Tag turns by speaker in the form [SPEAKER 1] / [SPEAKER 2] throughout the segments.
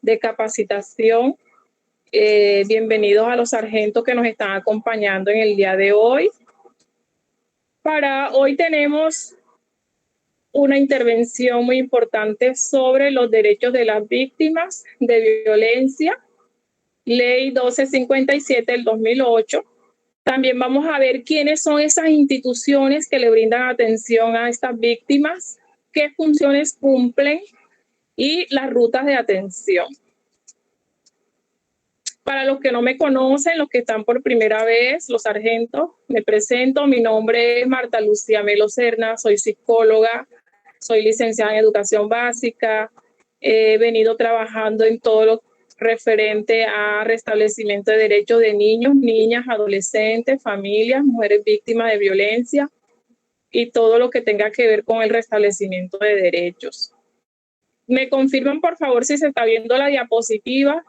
[SPEAKER 1] de capacitación. Bienvenidos a los sargentos que nos están acompañando en el día de hoy. Para hoy tenemos una intervención muy importante sobre los derechos de las víctimas de violencia, Ley 1257 del 2008. También vamos a ver quiénes son esas instituciones que le brindan atención a estas víctimas, qué funciones cumplen y las rutas de atención. Para los que no me conocen, los que están por primera vez, los sargentos, me presento. Mi nombre es Marta Lucía Melo Serna, soy psicóloga, soy licenciada en educación básica, he venido trabajando en todo lo referente a restablecimiento de derechos de niños, niñas, adolescentes, familias, mujeres víctimas de violencia y todo lo que tenga que ver con el restablecimiento de derechos. ¿Me confirman, por favor, si se está viendo la diapositiva?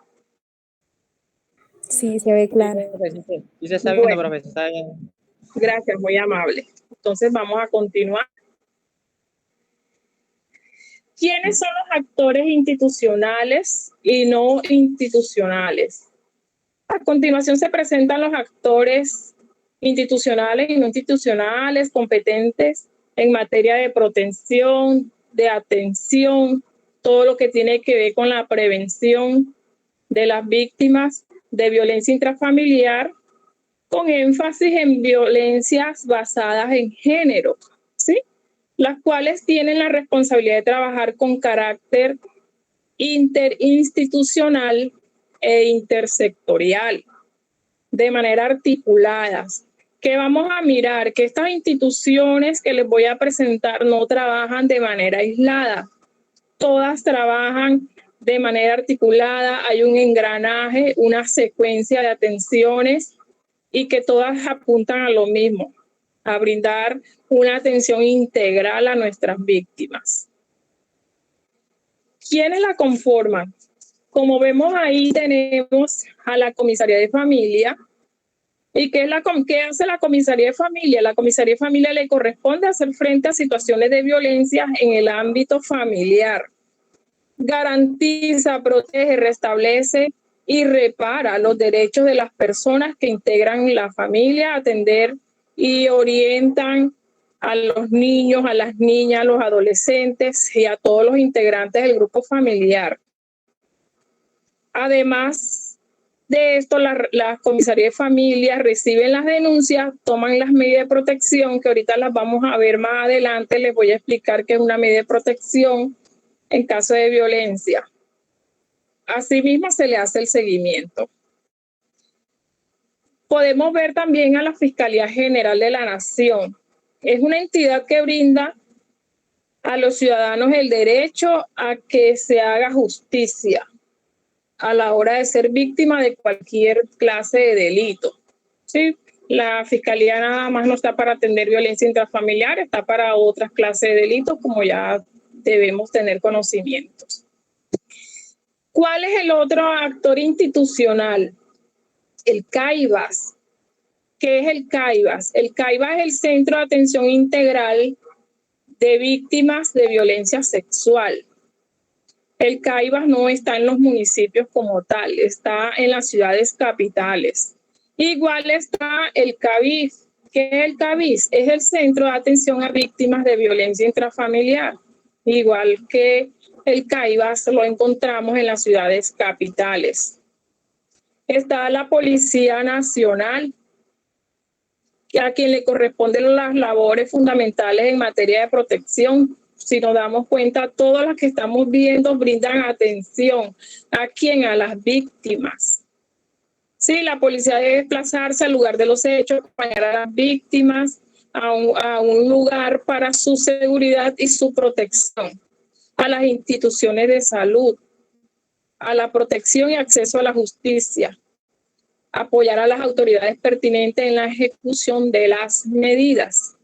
[SPEAKER 2] Sí, se ve claro.
[SPEAKER 3] Sí, se está viendo, profe, se está viendo.
[SPEAKER 1] Gracias, muy amable. Entonces vamos a continuar. ¿Quiénes son los actores institucionales y no institucionales? A continuación se presentan los actores institucionales y no institucionales competentes en materia de protección, de atención, todo lo que tiene que ver con la prevención de las víctimas de violencia intrafamiliar, con énfasis en violencias basadas en género, ¿sí? Las cuales tienen la responsabilidad de trabajar con carácter interinstitucional e intersectorial, de manera articulada. Que vamos a mirar que estas instituciones que les voy a presentar no trabajan de manera aislada, todas trabajan de manera articulada, hay un engranaje, una secuencia de atenciones y que todas apuntan a lo mismo, a brindar una atención integral a nuestras víctimas. ¿Quiénes la conforman? Como vemos ahí tenemos a la Comisaría de Familia. ¿Y qué hace la Comisaría de Familia? La Comisaría de Familia le corresponde hacer frente a situaciones de violencia en el ámbito familiar. Garantiza, protege, restablece y repara los derechos de las personas que integran la familia, atender y orientan a los niños, a las niñas, a los adolescentes y a todos los integrantes del grupo familiar. Además de esto, las comisarías de familia reciben las denuncias, toman las medidas de protección, que ahorita las vamos a ver más adelante. Les voy a explicar qué es una medida de protección en caso de violencia. Asimismo, se le hace el seguimiento. Podemos ver también a la Fiscalía General de la Nación. Es una entidad que brinda a los ciudadanos el derecho a que se haga justicia a la hora de ser víctima de cualquier clase de delito. ¿Sí? La Fiscalía nada más no está para atender violencia intrafamiliar, está para otras clases de delitos, como ya debemos tener conocimientos. ¿Cuál es el otro actor institucional? El CAIVAS. ¿Qué es el CAIVAS? El CAIVAS es el Centro de Atención Integral de Víctimas de Violencia Sexual. El CAIVAS no está en los municipios como tal, está en las ciudades capitales. Igual está el CAVIS. ¿Qué es el CAVIS? Es el Centro de Atención a Víctimas de Violencia Intrafamiliar. Igual que el CAIVAS lo encontramos en las ciudades capitales. Está la Policía Nacional, a quien le corresponden las labores fundamentales en materia de protección. Si nos damos cuenta, todas las que estamos viendo brindan atención. ¿A quién? A las víctimas. Sí, la policía debe desplazarse al lugar de los hechos, acompañar a las víctimas a un lugar para su seguridad y su protección. A las instituciones de salud, a la protección y acceso a la justicia. Apoyar a las autoridades pertinentes en la ejecución de las medidas.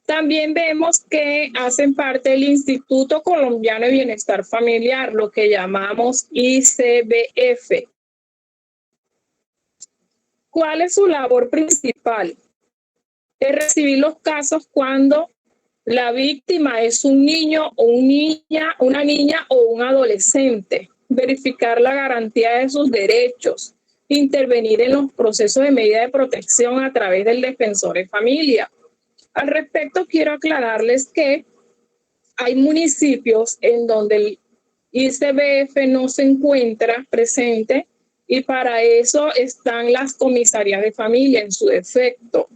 [SPEAKER 1] También vemos que hacen parte del Instituto Colombiano de Bienestar Familiar, lo que llamamos ICBF. ¿Cuál es su labor principal? Es recibir los casos cuando la víctima es un niño o una niña o un adolescente verificar la garantía de sus derechos, intervenir en los procesos de medida de protección a través del defensor de familia. Al respecto, quiero aclararles que hay municipios en donde el ICBF no se encuentra presente y para eso están las comisarías de familia en su defecto.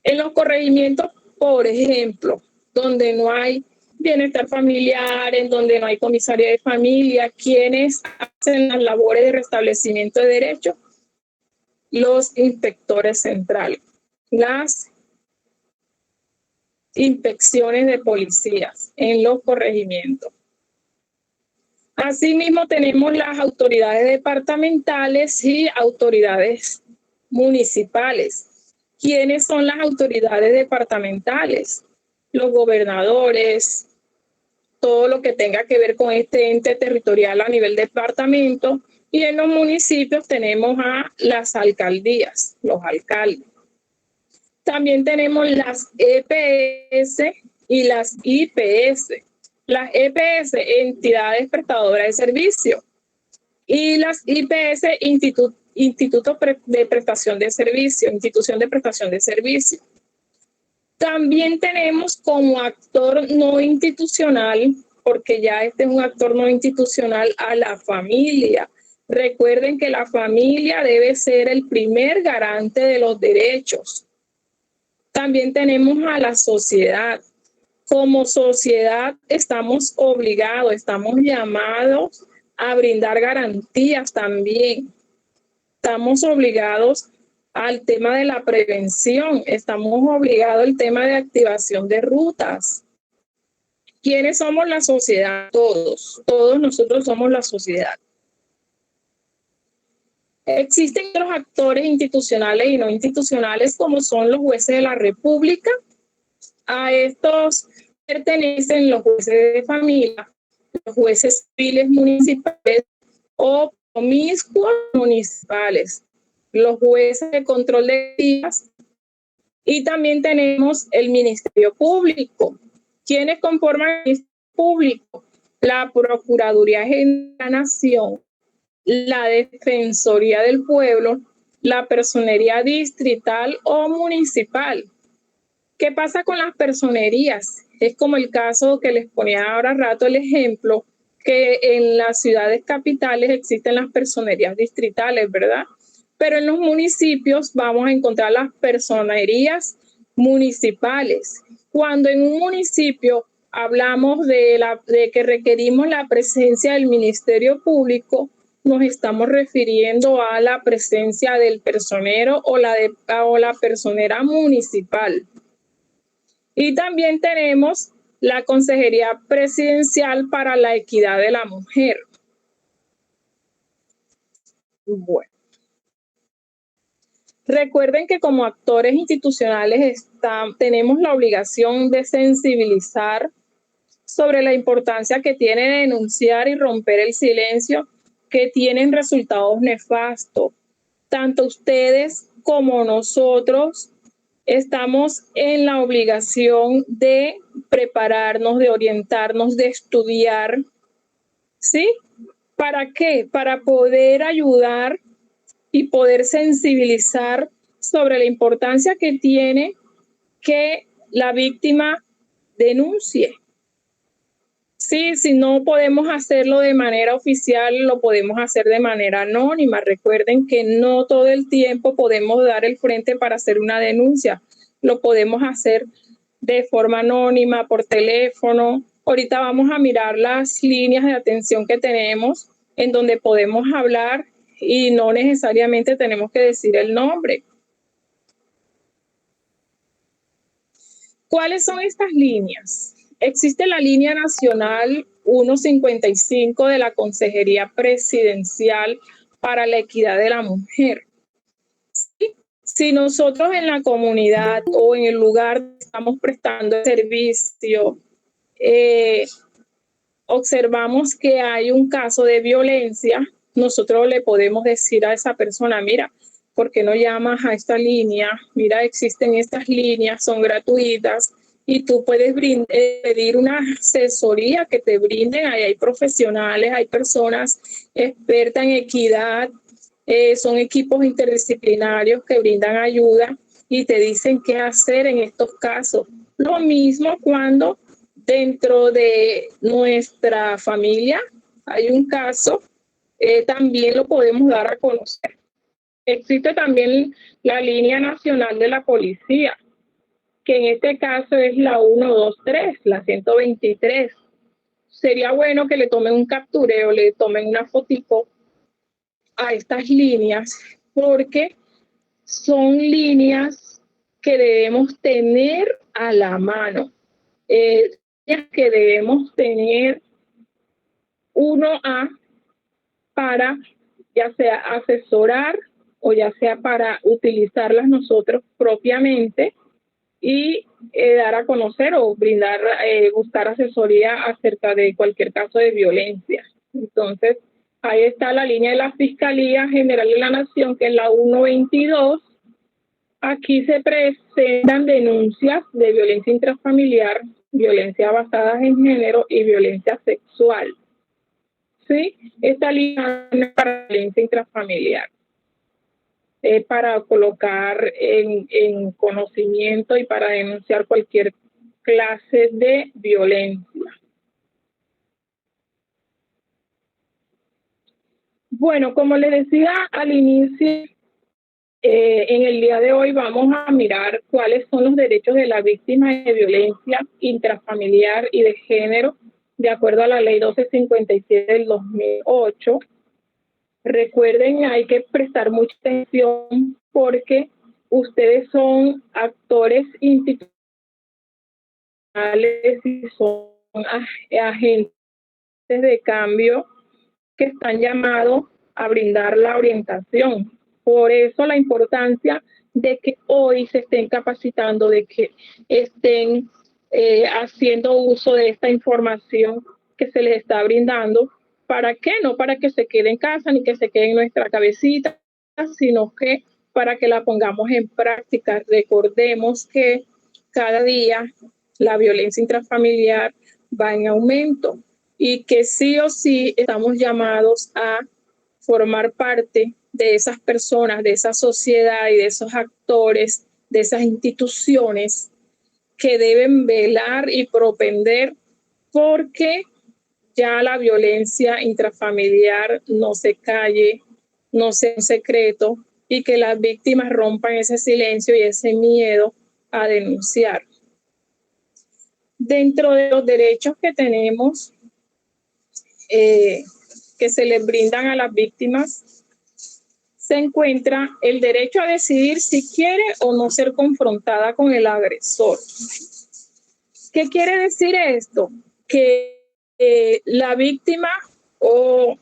[SPEAKER 1] En los corregimientos, por ejemplo, donde no hay bienestar familiar, en donde no hay comisaría de familia, quienes hacen las labores de restablecimiento de derechos, los inspectores centrales, las inspecciones de policías en los corregimientos. Asimismo, tenemos las autoridades departamentales y autoridades municipales. ¿Quiénes son las autoridades departamentales? Los gobernadores, todo lo que tenga que ver con este ente territorial a nivel departamento. Y en los municipios tenemos a las alcaldías, los alcaldes. También tenemos las EPS y las IPS. Las EPS, entidades prestadoras de servicio, y las IPS, Instituto de Prestación de Servicio, institución de prestación de servicio. También tenemos como actor no institucional, porque ya este es un actor no institucional, a la familia. Recuerden que la familia debe ser el primer garante de los derechos. También tenemos a la sociedad. Como sociedad estamos obligados, estamos llamados a brindar garantías también. Estamos obligados al tema de la prevención, estamos obligados al tema de activación de rutas. ¿Quiénes somos la sociedad? Todos nosotros somos la sociedad. Existen otros actores institucionales y no institucionales como son los jueces de la República. A estos pertenecen los jueces de familia, los jueces civiles municipales o promiscuos municipales, los jueces de control de días, y también tenemos el Ministerio Público. ¿Quiénes conforman el Ministerio Público? La Procuraduría General de la Nación, la Defensoría del Pueblo, la Personería Distrital o Municipal. ¿Qué pasa con las personerías? Es como el caso que les ponía ahora rato el ejemplo, que en las ciudades capitales existen las personerías distritales, ¿verdad? Pero en los municipios vamos a encontrar las personerías municipales. Cuando en un municipio hablamos de que requerimos la presencia del Ministerio Público, nos estamos refiriendo a la presencia del personero o la personera municipal. Y también tenemos la Consejería Presidencial para la Equidad de la Mujer. Bueno. Recuerden que como actores institucionales tenemos la obligación de sensibilizar sobre la importancia que tiene denunciar y romper el silencio que tienen resultados nefastos. Tanto ustedes como nosotros estamos en la obligación de prepararnos, de orientarnos, de estudiar, ¿sí? ¿Para qué? Para poder ayudar y poder sensibilizar sobre la importancia que tiene que la víctima denuncie. Sí, si no podemos hacerlo de manera oficial, lo podemos hacer de manera anónima. Recuerden que no todo el tiempo podemos dar el frente para hacer una denuncia. Lo podemos hacer de forma anónima, por teléfono. Ahorita vamos a mirar las líneas de atención que tenemos en donde podemos hablar y no necesariamente tenemos que decir el nombre. ¿Cuáles son estas líneas? Existe la línea nacional 155 de la Consejería Presidencial para la Equidad de la Mujer. Si nosotros en la comunidad o en el lugar donde estamos prestando el servicio, observamos que hay un caso de violencia, nosotros le podemos decir a esa persona, mira, ¿por qué no llamas a esta línea? Mira, existen estas líneas, son gratuitas, y tú puedes pedir una asesoría que te brinden. Ahí hay profesionales, hay personas expertas en equidad, son equipos interdisciplinarios que brindan ayuda y te dicen qué hacer en estos casos. Lo mismo cuando dentro de nuestra familia hay un caso, también lo podemos dar a conocer. Existe también la línea nacional de la policía, que en este caso es la 123, la 123. Sería bueno que le tomen un captureo, le tomen una fotico a estas líneas, porque son líneas que debemos tener a la mano, que debemos tener para ya sea asesorar o ya sea para utilizarlas nosotros propiamente y dar a conocer o brindar, buscar asesoría acerca de cualquier caso de violencia. Entonces, ahí está la línea de la Fiscalía General de la Nación, que es la 122. Aquí se presentan denuncias de violencia intrafamiliar, violencia basada en género y violencia sexual. ¿Sí? Esta línea para violencia intrafamiliar, para colocar en conocimiento y para denunciar cualquier clase de violencia. Bueno, como les decía al inicio, en el día de hoy vamos a mirar cuáles son los derechos de la víctima de violencia intrafamiliar y de género, de acuerdo a la Ley 1257 del 2008. Recuerden, hay que prestar mucha atención porque ustedes son actores institucionales y son agentes de cambio que están llamados a brindar la orientación. Por eso la importancia de que hoy se estén capacitando, de que estén haciendo uso de esta información que se les está brindando. ¿Para qué? No para que se quede en casa ni que se quede en nuestra cabecita, sino que para que la pongamos en práctica. Recordemos que cada día la violencia intrafamiliar va en aumento y que sí o sí estamos llamados a formar parte de esas personas, de esa sociedad y de esos actores, de esas instituciones que deben velar y propender porque ya la violencia intrafamiliar no se calle, no sea un secreto y que las víctimas rompan ese silencio y ese miedo a denunciar. Dentro de los derechos que tenemos, que se les brindan a las víctimas, se encuentra el derecho a decidir si quiere o no ser confrontada con el agresor. ¿Qué quiere decir esto? Que la víctima o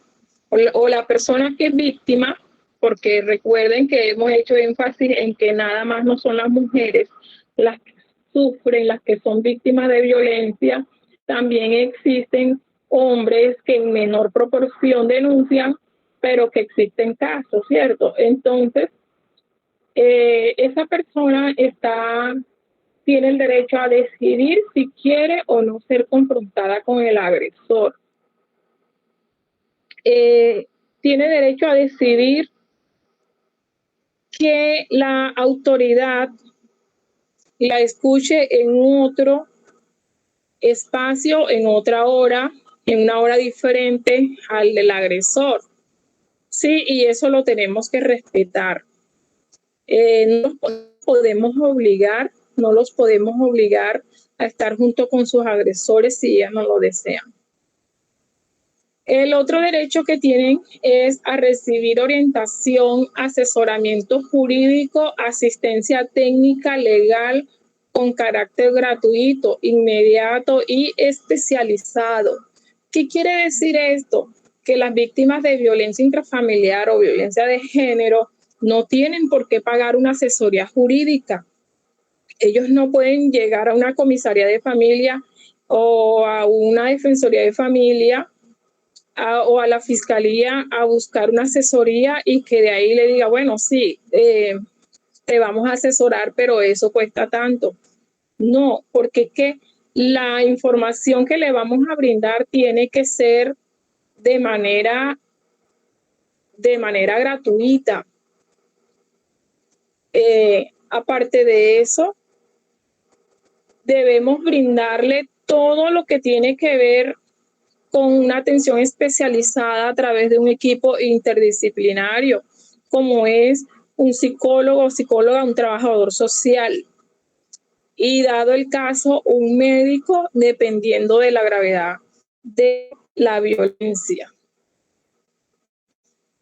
[SPEAKER 1] la persona que es víctima, porque recuerden que hemos hecho énfasis en que nada más no son las mujeres las que sufren, las que son víctimas de violencia, también existen hombres que en menor proporción denuncian, pero que existen casos, ¿cierto? Entonces, esa persona tiene el derecho a decidir si quiere o no ser confrontada con el agresor. Tiene derecho a decidir que la autoridad la escuche en otro espacio, en otra hora, en una hora diferente al del agresor. Sí, y eso lo tenemos que respetar. No los podemos obligar a estar junto con sus agresores si ellas no lo desean. El otro derecho que tienen es a recibir orientación, asesoramiento jurídico, asistencia técnica legal con carácter gratuito, inmediato y especializado. ¿Qué quiere decir esto? Que las víctimas de violencia intrafamiliar o violencia de género no tienen por qué pagar una asesoría jurídica. Ellos no pueden llegar a una comisaría de familia o a una defensoría de familia o a la fiscalía a buscar una asesoría y que de ahí le diga, bueno, sí, te vamos a asesorar, pero eso cuesta tanto. No, porque es que la información que le vamos a brindar tiene que ser de manera gratuita. Aparte de eso, debemos brindarle todo lo que tiene que ver con una atención especializada a través de un equipo interdisciplinario, como es un psicólogo o psicóloga, un trabajador social y, dado el caso, un médico, dependiendo de la gravedad de la violencia.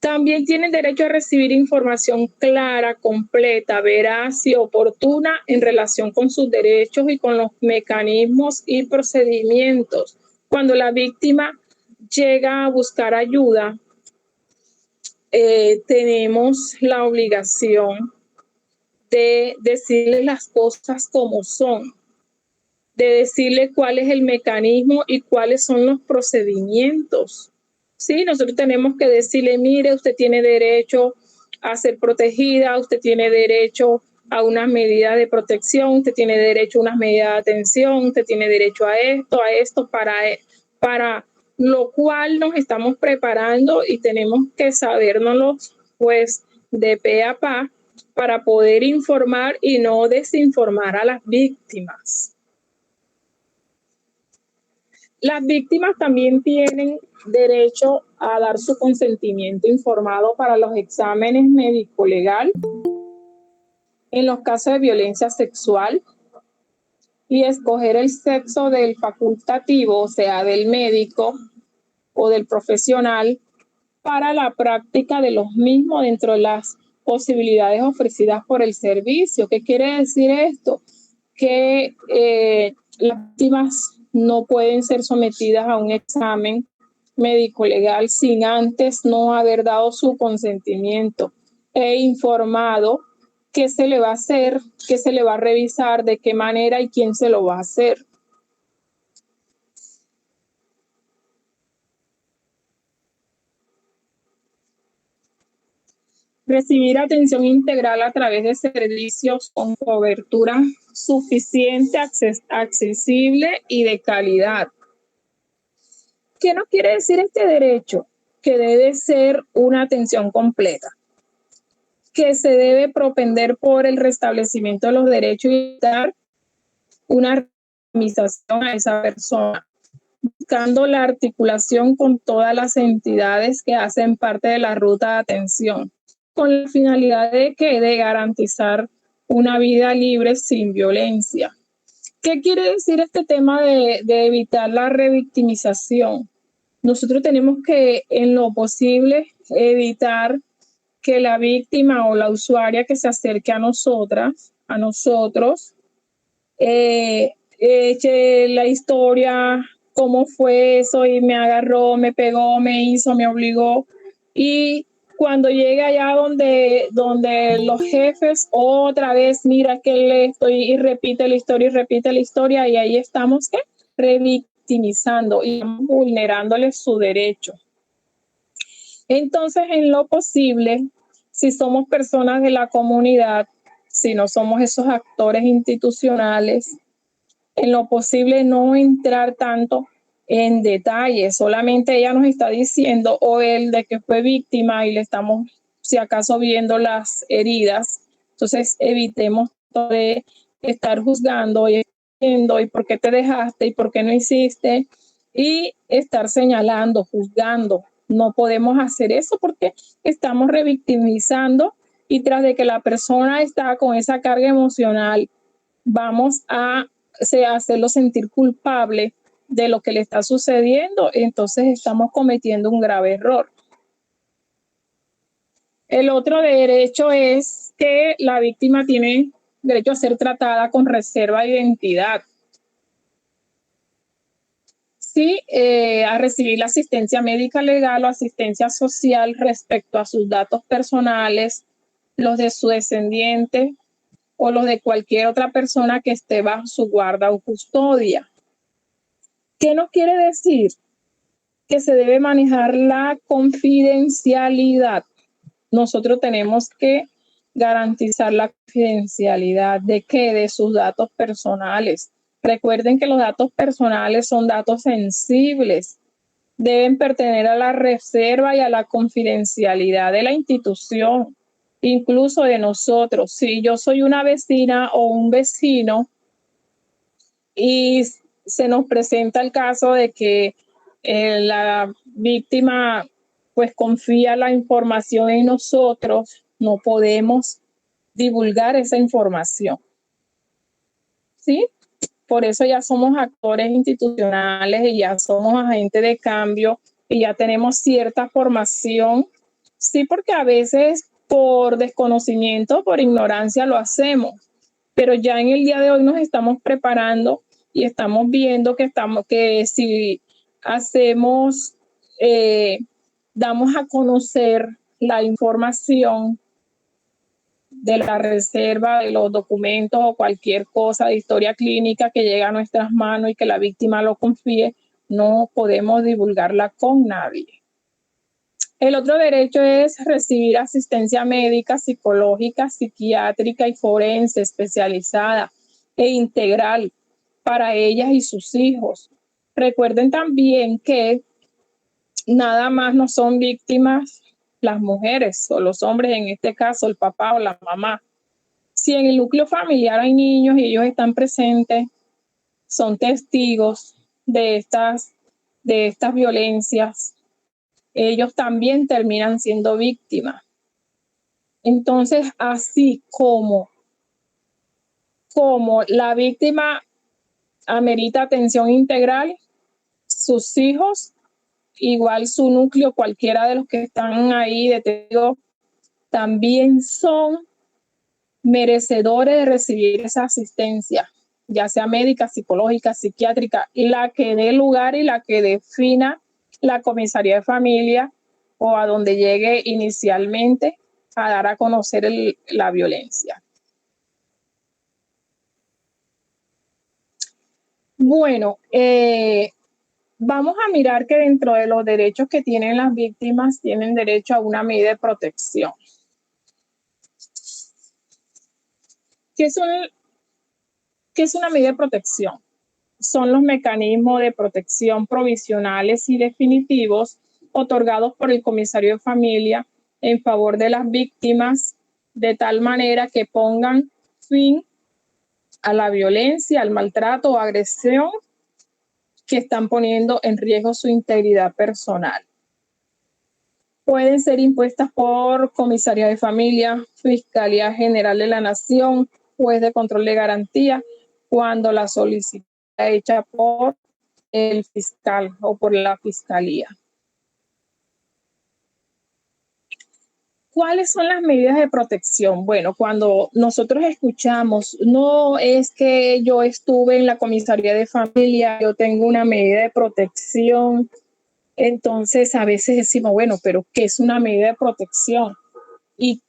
[SPEAKER 1] También tienen derecho a recibir información clara, completa, veraz y oportuna en relación con sus derechos y con los mecanismos y procedimientos. Cuando la víctima llega a buscar ayuda, tenemos la obligación de decirle las cosas como son, de decirle cuál es el mecanismo y cuáles son los procedimientos. Sí, nosotros tenemos que decirle, mire, usted tiene derecho a ser protegida, usted tiene derecho a unas medidas de protección, usted tiene derecho a unas medidas de atención, usted tiene derecho a esto, para lo cual nos estamos preparando y tenemos que sabérnoslo pues de pe a pa para poder informar y no desinformar a las víctimas. Las víctimas también tienen derecho a dar su consentimiento informado para los exámenes médico-legal en los casos de violencia sexual y escoger el sexo del facultativo, o sea, del médico o del profesional, para la práctica de los mismos dentro de las posibilidades ofrecidas por el servicio. ¿Qué quiere decir esto? Que las víctimas no pueden ser sometidas a un examen médico legal sin antes no haber dado su consentimiento e informado qué se le va a hacer, qué se le va a revisar, de qué manera y quién se lo va a hacer. Recibir atención integral a través de servicios con cobertura suficiente, accesible y de calidad. ¿Qué nos quiere decir este derecho? Que debe ser una atención completa, que se debe propender por el restablecimiento de los derechos y dar una organización a esa persona, buscando la articulación con todas las entidades que hacen parte de la ruta de atención, con la finalidad de garantizar una vida libre sin violencia. ¿Qué quiere decir este tema de evitar la revictimización? Nosotros tenemos que, en lo posible, evitar que la víctima o la usuaria que se acerque a nosotros, eche la historia, cómo fue eso, y me agarró, me pegó, me hizo, me obligó. Y cuando llegue allá donde los jefes, otra vez, mira que le estoy, y repite la historia, y ahí estamos, ¿qué? Revictimizando y vulnerándole su derecho. Entonces, en lo posible, si somos personas de la comunidad, si no somos esos actores institucionales, en lo posible no entrar tanto en detalle, solamente ella nos está diciendo, o él, de que fue víctima y le estamos, si acaso, viendo las heridas. Entonces evitemos de estar juzgando y diciendo, ¿y por qué te dejaste? ¿Y por qué no hiciste? Y estar señalando, juzgando. No podemos hacer eso porque estamos revictimizando, y tras de que la persona está con esa carga emocional, vamos a hacerlo sentir culpable de lo que le está sucediendo, entonces estamos cometiendo un grave error. El otro derecho es que la víctima tiene derecho a ser tratada con reserva de identidad. Sí, a recibir la asistencia médica legal o asistencia social respecto a sus datos personales, los de su descendiente o los de cualquier otra persona que esté bajo su guarda o custodia. ¿Qué nos quiere decir? Que se debe manejar la confidencialidad. Nosotros tenemos que garantizar la confidencialidad de qué, de sus datos personales. Recuerden que los datos personales son datos sensibles, deben pertenecer a la reserva y a la confidencialidad de la institución, incluso de nosotros. Si yo soy una vecina o un vecino y se nos presenta el caso de que la víctima pues confía la información en nosotros, no podemos divulgar esa información. ¿Sí? Por eso ya somos actores institucionales y ya somos agentes de cambio y ya tenemos cierta formación. Sí, porque a veces por desconocimiento, por ignorancia lo hacemos, pero ya en el día de hoy nos estamos preparando y estamos viendo que si hacemos, damos a conocer la información de la reserva de los documentos o cualquier cosa de historia clínica que llega a nuestras manos y que la víctima lo confíe, no podemos divulgarla con nadie. El otro derecho es recibir asistencia médica, psicológica, psiquiátrica y forense especializada e integral para ellas y sus hijos. Recuerden también que nada más no son víctimas las mujeres o los hombres, en este caso el papá o la mamá. Si en el núcleo familiar hay niños y ellos están presentes, son testigos de estas violencias, ellos también terminan siendo víctimas. Entonces, así como la víctima amerita atención integral, sus hijos, igual su núcleo, cualquiera de los que están ahí de testigos, también son merecedores de recibir esa asistencia, ya sea médica, psicológica, psiquiátrica, la que dé lugar y la que defina la comisaría de familia o a donde llegue inicialmente a dar a conocer la violencia. Bueno, vamos a mirar que dentro de los derechos que tienen las víctimas, tienen derecho a una medida de protección. ¿Qué es una medida de protección? Son los mecanismos de protección provisionales y definitivos otorgados por el comisario de familia en favor de las víctimas, de tal manera que pongan fin a la violencia, al maltrato o agresión que están poniendo en riesgo su integridad personal. Pueden ser impuestas por comisaría de familia, Fiscalía General de la Nación, juez de control de garantía, cuando la solicitud es hecha por el fiscal o por la fiscalía. ¿Cuáles son las medidas de protección? Bueno, cuando nosotros escuchamos, no es que yo estuve en la comisaría de familia, yo tengo una medida de protección, entonces a veces decimos, bueno, pero ¿qué es una medida de protección? ¿Y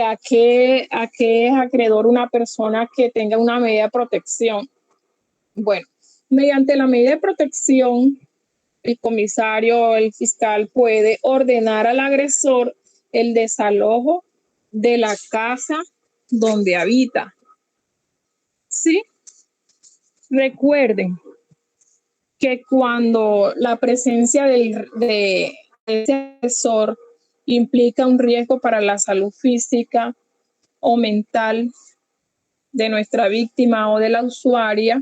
[SPEAKER 1] a qué es acreedor una persona que tenga una medida de protección? Bueno, mediante la medida de protección, el comisario o el fiscal puede ordenar al agresor el desalojo de la casa donde habita. ¿Sí? Recuerden que cuando la presencia de ese agresor implica un riesgo para la salud física o mental de nuestra víctima o de la usuaria,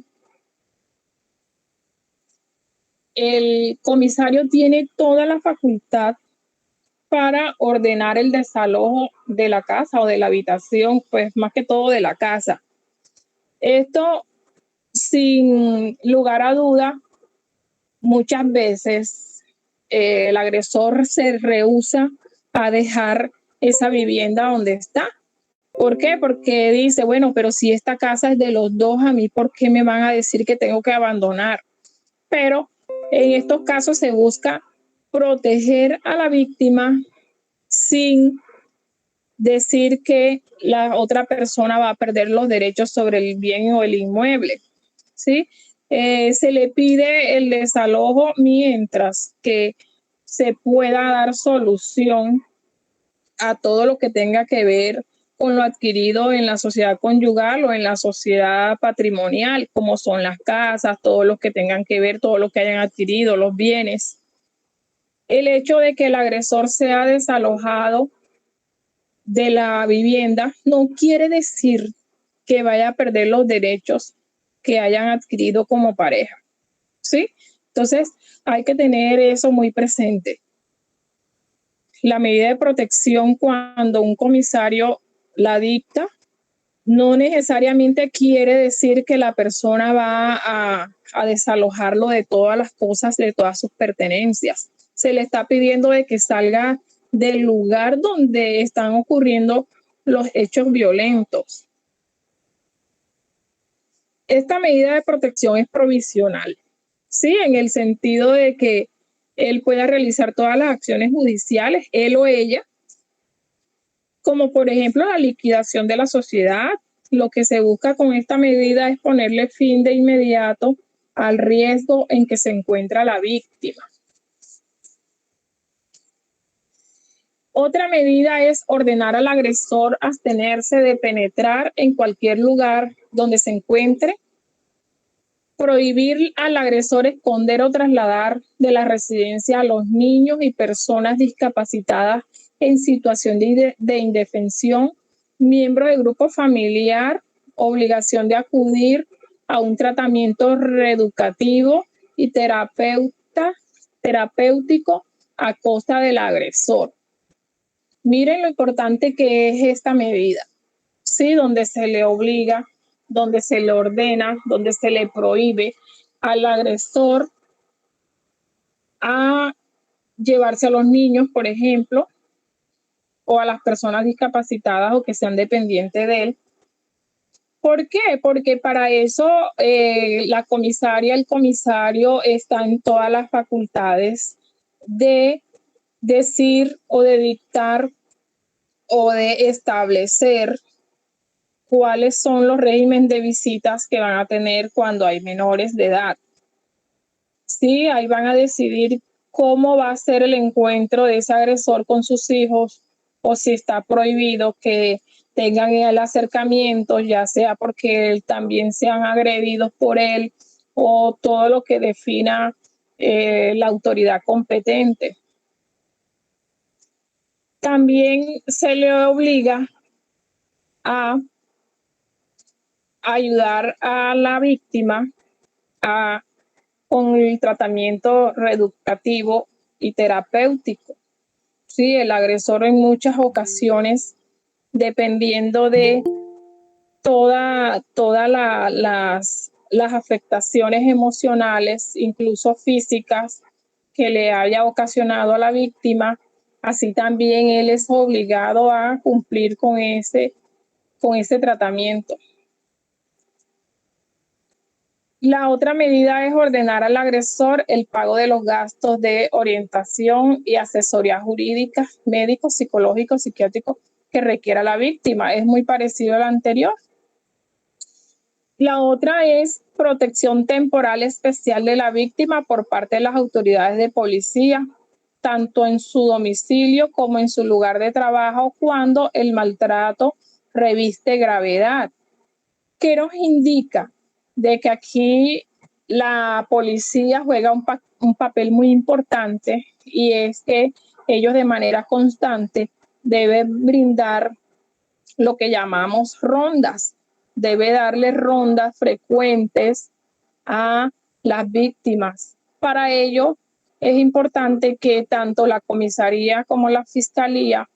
[SPEAKER 1] el comisario tiene toda la facultad para ordenar el desalojo de la casa o de la habitación, pues más que todo de la casa. Esto, sin lugar a duda, muchas veces el agresor se rehúsa a dejar esa vivienda donde está. ¿Por qué? Porque dice, bueno, pero si esta casa es de los dos, a mí, ¿por qué me van a decir que tengo que abandonar? Pero en estos casos se busca proteger a la víctima sin decir que la otra persona va a perder los derechos sobre el bien o el inmueble, ¿sí? Se le pide el desalojo mientras que se pueda dar solución a todo lo que tenga que ver con lo adquirido en la sociedad conyugal o en la sociedad patrimonial, como son las casas, todo lo que tengan que ver, todo lo que hayan adquirido, los bienes. El hecho de que el agresor sea desalojado de la vivienda no quiere decir que vaya a perder los derechos que hayan adquirido como pareja, ¿sí? Entonces, hay que tener eso muy presente. La medida de protección, cuando un comisario la dicta, no necesariamente quiere decir que la persona va a desalojarlo de todas las cosas, de todas sus pertenencias. Se le está pidiendo de que salga del lugar donde están ocurriendo los hechos violentos. Esta medida de protección es provisional, ¿sí? En el sentido de que él pueda realizar todas las acciones judiciales, él o ella, como por ejemplo la liquidación de la sociedad. Lo que se busca con esta medida es ponerle fin de inmediato al riesgo en que se encuentra la víctima. Otra medida es ordenar al agresor abstenerse de penetrar en cualquier lugar donde se encuentre, prohibir al agresor esconder o trasladar de la residencia a los niños y personas discapacitadas en situación de indefensión, miembro del grupo familiar, obligación de acudir a un tratamiento reeducativo y terapéutico a costa del agresor. Miren lo importante que es esta medida, ¿sí? Donde se le obliga, donde se le ordena, donde se le prohíbe al agresor a llevarse a los niños, por ejemplo, o a las personas discapacitadas o que sean dependientes de él. ¿Por qué? Porque para eso la comisaria, el comisario está en todas las facultades de decir o de dictar o de establecer cuáles son los regímenes de visitas que van a tener cuando hay menores de edad. Sí, ahí van a decidir cómo va a ser el encuentro de ese agresor con sus hijos, o si está prohibido que tengan el acercamiento, ya sea porque también sean agredidos por él, o todo lo que defina la autoridad competente. También se le obliga a ayudar a la víctima con el tratamiento reeducativo y terapéutico. Sí, el agresor en muchas ocasiones, dependiendo de todas las afectaciones emocionales, incluso físicas, que le haya ocasionado a la víctima, así también él es obligado a cumplir con ese tratamiento. La otra medida es ordenar al agresor el pago de los gastos de orientación y asesoría jurídica, médico, psicológico, psiquiátrico que requiera la víctima. Es muy parecido al anterior. La otra es protección temporal especial de la víctima por parte de las autoridades de policía, tanto en su domicilio como en su lugar de trabajo, cuando el maltrato reviste gravedad. ¿Qué nos indica? De que aquí la policía juega un papel muy importante, y es que ellos de manera constante deben brindar lo que llamamos rondas, debe darle rondas frecuentes a las víctimas. Para ello es importante que tanto la comisaría como la fiscalía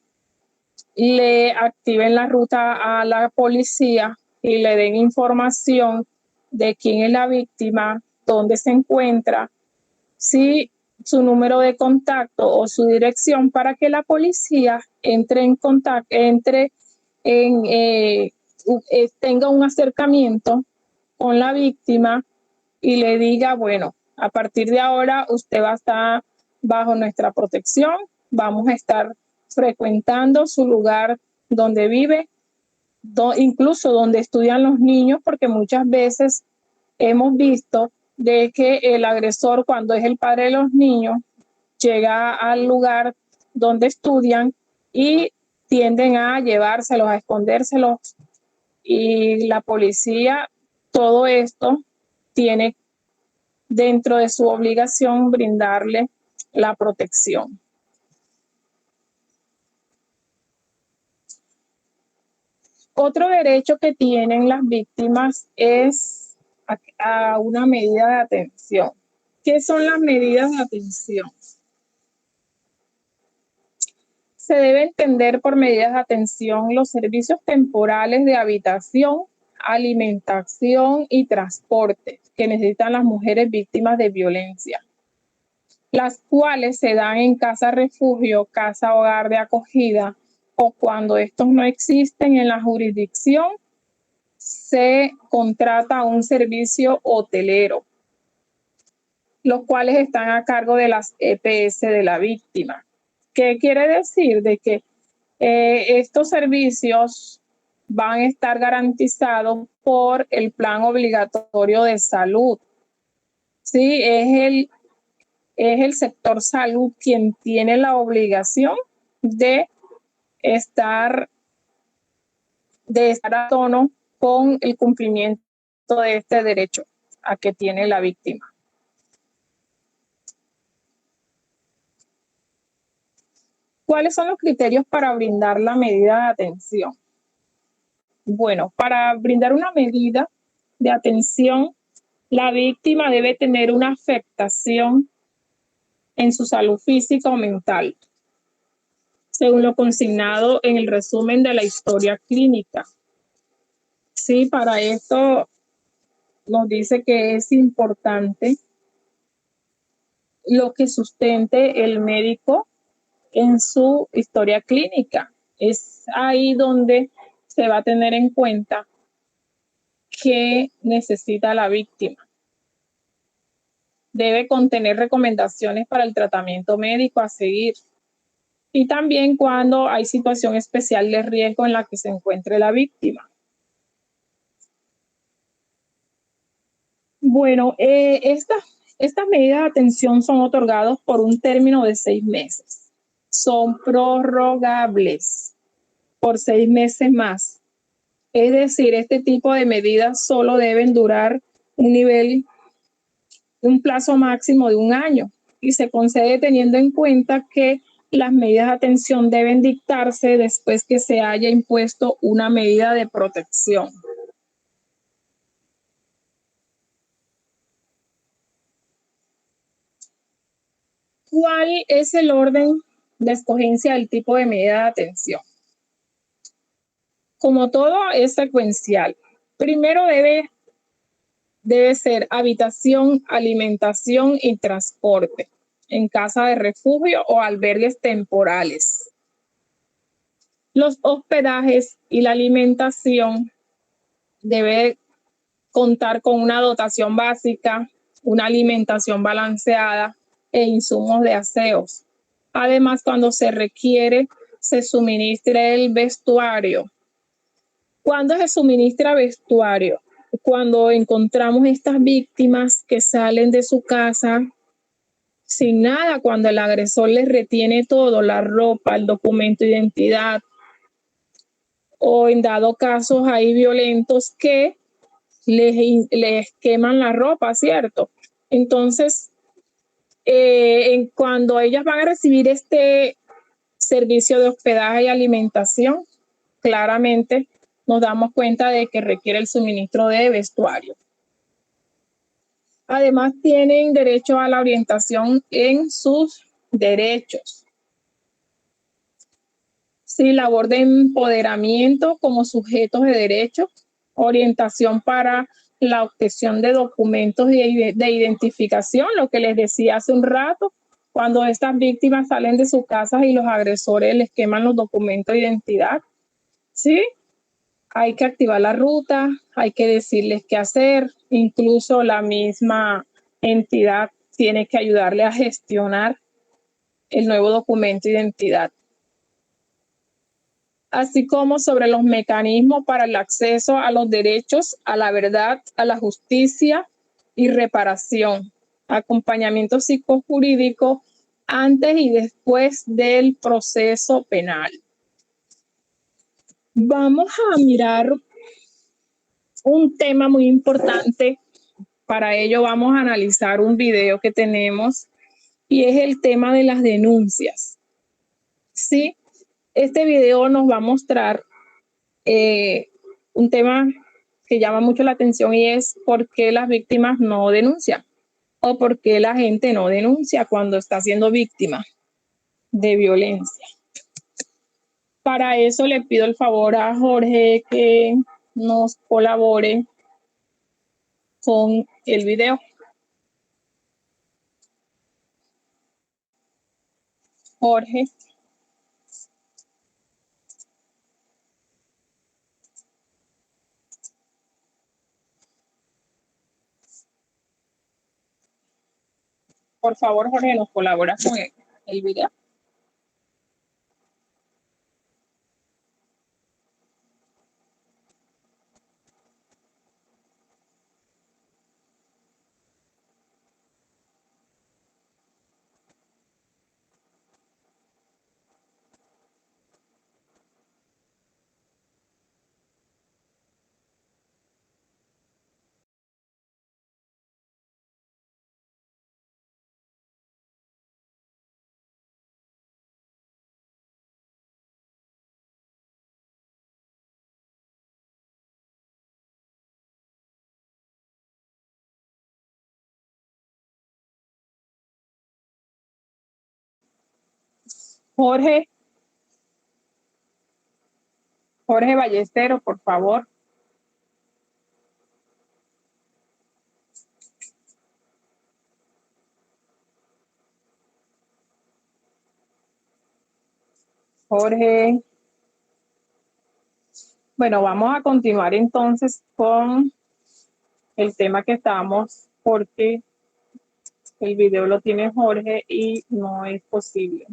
[SPEAKER 1] le activen la ruta a la policía y le den información de quién es la víctima, dónde se encuentra, si su número de contacto o su dirección, para que la policía entre en contacto, tenga un acercamiento con la víctima y le diga, bueno, a partir de ahora usted va a estar bajo nuestra protección, vamos a estar frecuentando su lugar donde vive, incluso donde estudian los niños, porque muchas veces hemos visto de que el agresor, cuando es el padre de los niños, llega al lugar donde estudian y tienden a llevárselos, a escondérselos, y la policía, todo esto tiene dentro de su obligación brindarle la protección. Otro derecho que tienen las víctimas es a una medida de atención. ¿Qué son las medidas de atención? Se debe entender por medidas de atención los servicios temporales de habitación, alimentación y transporte que necesitan las mujeres víctimas de violencia, las cuales se dan en casa refugio, casa hogar de acogida, o cuando estos no existen en la jurisdicción, se contrata un servicio hotelero, los cuales están a cargo de las EPS de la víctima. ¿Qué quiere decir? De que estos servicios van a estar garantizados por el plan obligatorio de salud. Sí, es el sector salud quien tiene la obligación de estar a tono con el cumplimiento de este derecho a que tiene la víctima. ¿Cuáles son los criterios para brindar la medida de atención? Bueno, para brindar una medida de atención, la víctima debe tener una afectación en su salud física o mental, según lo consignado en el resumen de la historia clínica. Sí, para esto nos dice que es importante lo que sustente el médico en su historia clínica. Es ahí donde se va a tener en cuenta qué necesita la víctima. Debe contener recomendaciones para el tratamiento médico a seguir. Y también cuando hay situación especial de riesgo en la que se encuentre la víctima. Bueno, estas medidas de atención son otorgadas por un término de 6 meses. Son prorrogables por 6 meses más. Es decir, este tipo de medidas solo deben durar un plazo máximo de 1 año, y se concede teniendo en cuenta que las medidas de atención deben dictarse después que se haya impuesto una medida de protección. ¿Cuál es el orden de escogencia del tipo de medida de atención? Como todo, es secuencial. Primero debe ser habitación, alimentación y transporte en casa de refugio o albergues temporales. Los hospedajes y la alimentación debe contar con una dotación básica, una alimentación balanceada e insumos de aseos. Además, cuando se requiere, se suministra el vestuario. ¿Cuándo se suministra vestuario? Cuando encontramos estas víctimas que salen de su casa sin nada, cuando el agresor les retiene todo, la ropa, el documento de identidad, o en dado casos hay violentos que les queman la ropa, ¿cierto? Entonces, cuando ellas van a recibir este servicio de hospedaje y alimentación, claramente nos damos cuenta de que requiere el suministro de vestuario. Además, tienen derecho a la orientación en sus derechos. Sí, labor de empoderamiento como sujetos de derecho, orientación para la obtención de documentos de identificación, lo que les decía hace un rato, cuando estas víctimas salen de sus casas y los agresores les queman los documentos de identidad. ¿Sí? Hay que activar la ruta, hay que decirles qué hacer, incluso la misma entidad tiene que ayudarle a gestionar el nuevo documento de identidad. Así como sobre los mecanismos para el acceso a los derechos, a la verdad, a la justicia y reparación, acompañamiento psicojurídico antes y después del proceso penal. Vamos a mirar un tema muy importante. Para ello vamos a analizar un video que tenemos y es el tema de las denuncias. Sí, este video nos va a mostrar un tema que llama mucho la atención y es por qué las víctimas no denuncian o por qué la gente no denuncia cuando está siendo víctima de violencia. Para eso le pido el favor a Jorge que nos colabore con el video. Jorge. Por favor, Jorge, nos colabora con el video. Jorge, Jorge Ballesteros, por favor. Jorge. Bueno, vamos a continuar entonces con el tema que estamos porque el video lo tiene Jorge y no es posible.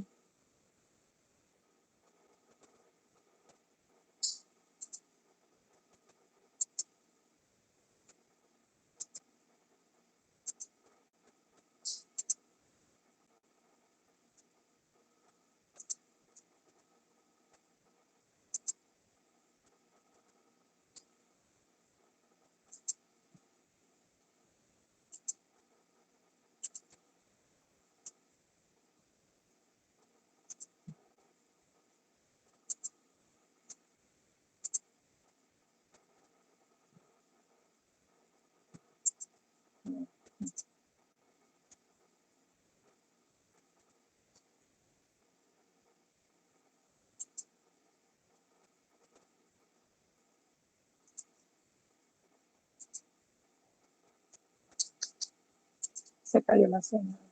[SPEAKER 1] Se cayó la señal.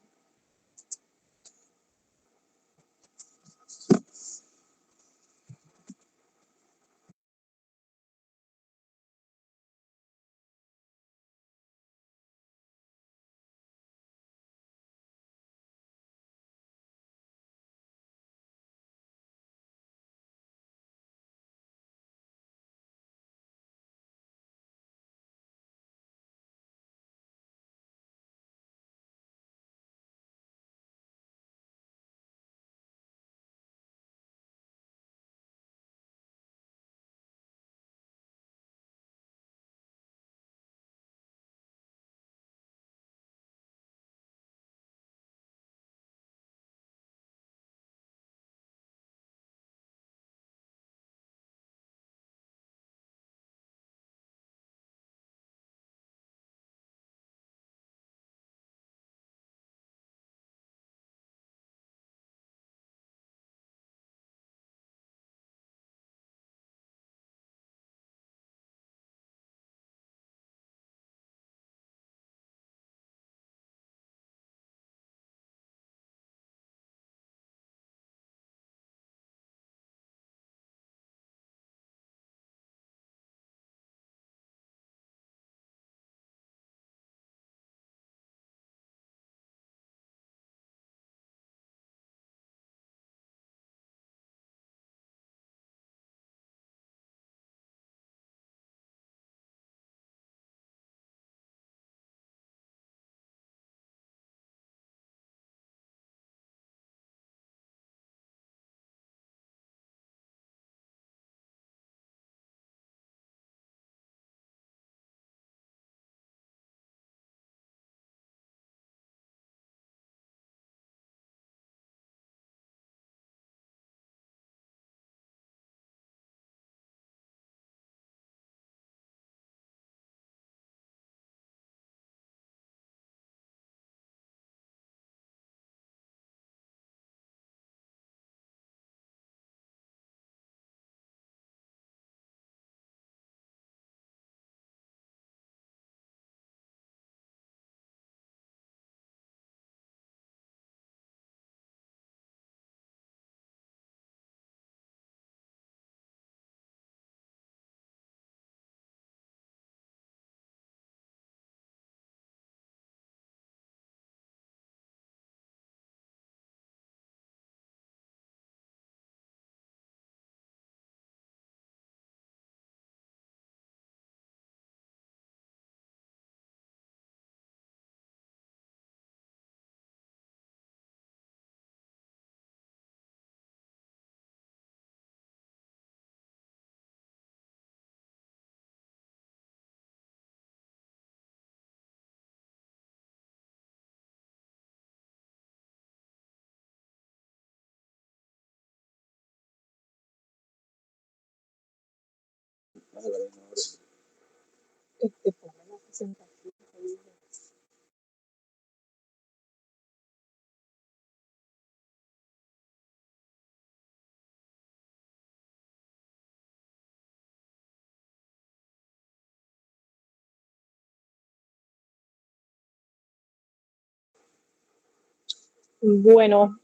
[SPEAKER 1] Bueno,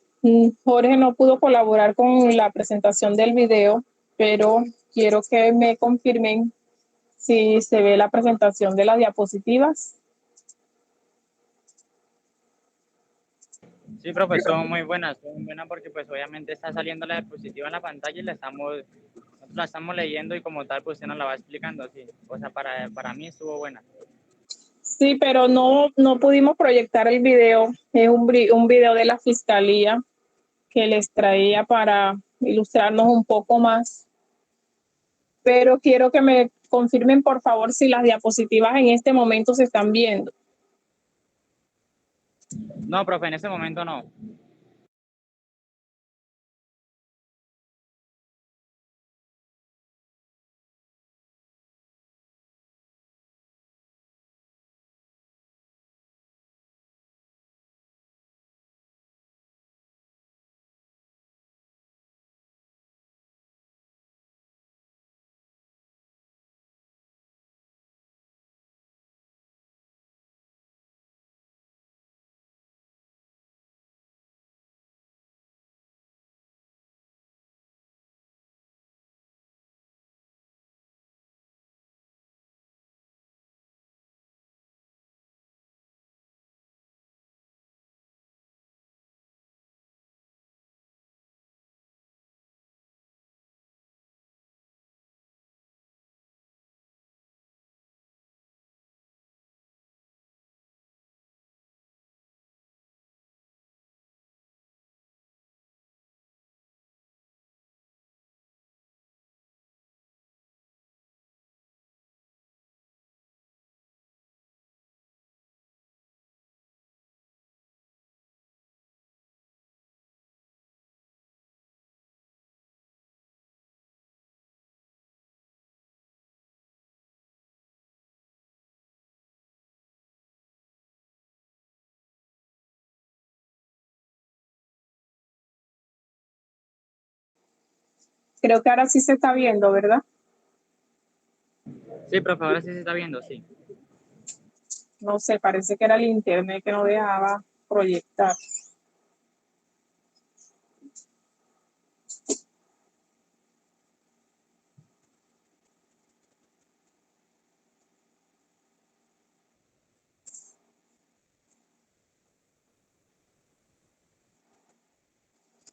[SPEAKER 1] Jorge no pudo colaborar con la presentación del video, pero quiero que me confirmen si se ve la presentación de las diapositivas.
[SPEAKER 3] Sí, profe, son muy buenas porque pues obviamente está saliendo la diapositiva en la pantalla y nosotros la estamos leyendo y como tal pues usted nos la va explicando, sí. O sea, para mí estuvo buena.
[SPEAKER 1] Sí, pero no pudimos proyectar el video. Es un video de la Fiscalía que les traía para ilustrarnos un poco más. Pero quiero que me confirmen, por favor, si las diapositivas en este momento se están viendo.
[SPEAKER 3] No, profe, en este momento no.
[SPEAKER 1] Creo que ahora sí se está viendo, ¿verdad?
[SPEAKER 3] Sí, profe, ahora sí se está viendo, sí.
[SPEAKER 1] No sé, parece que era el internet que no dejaba proyectar.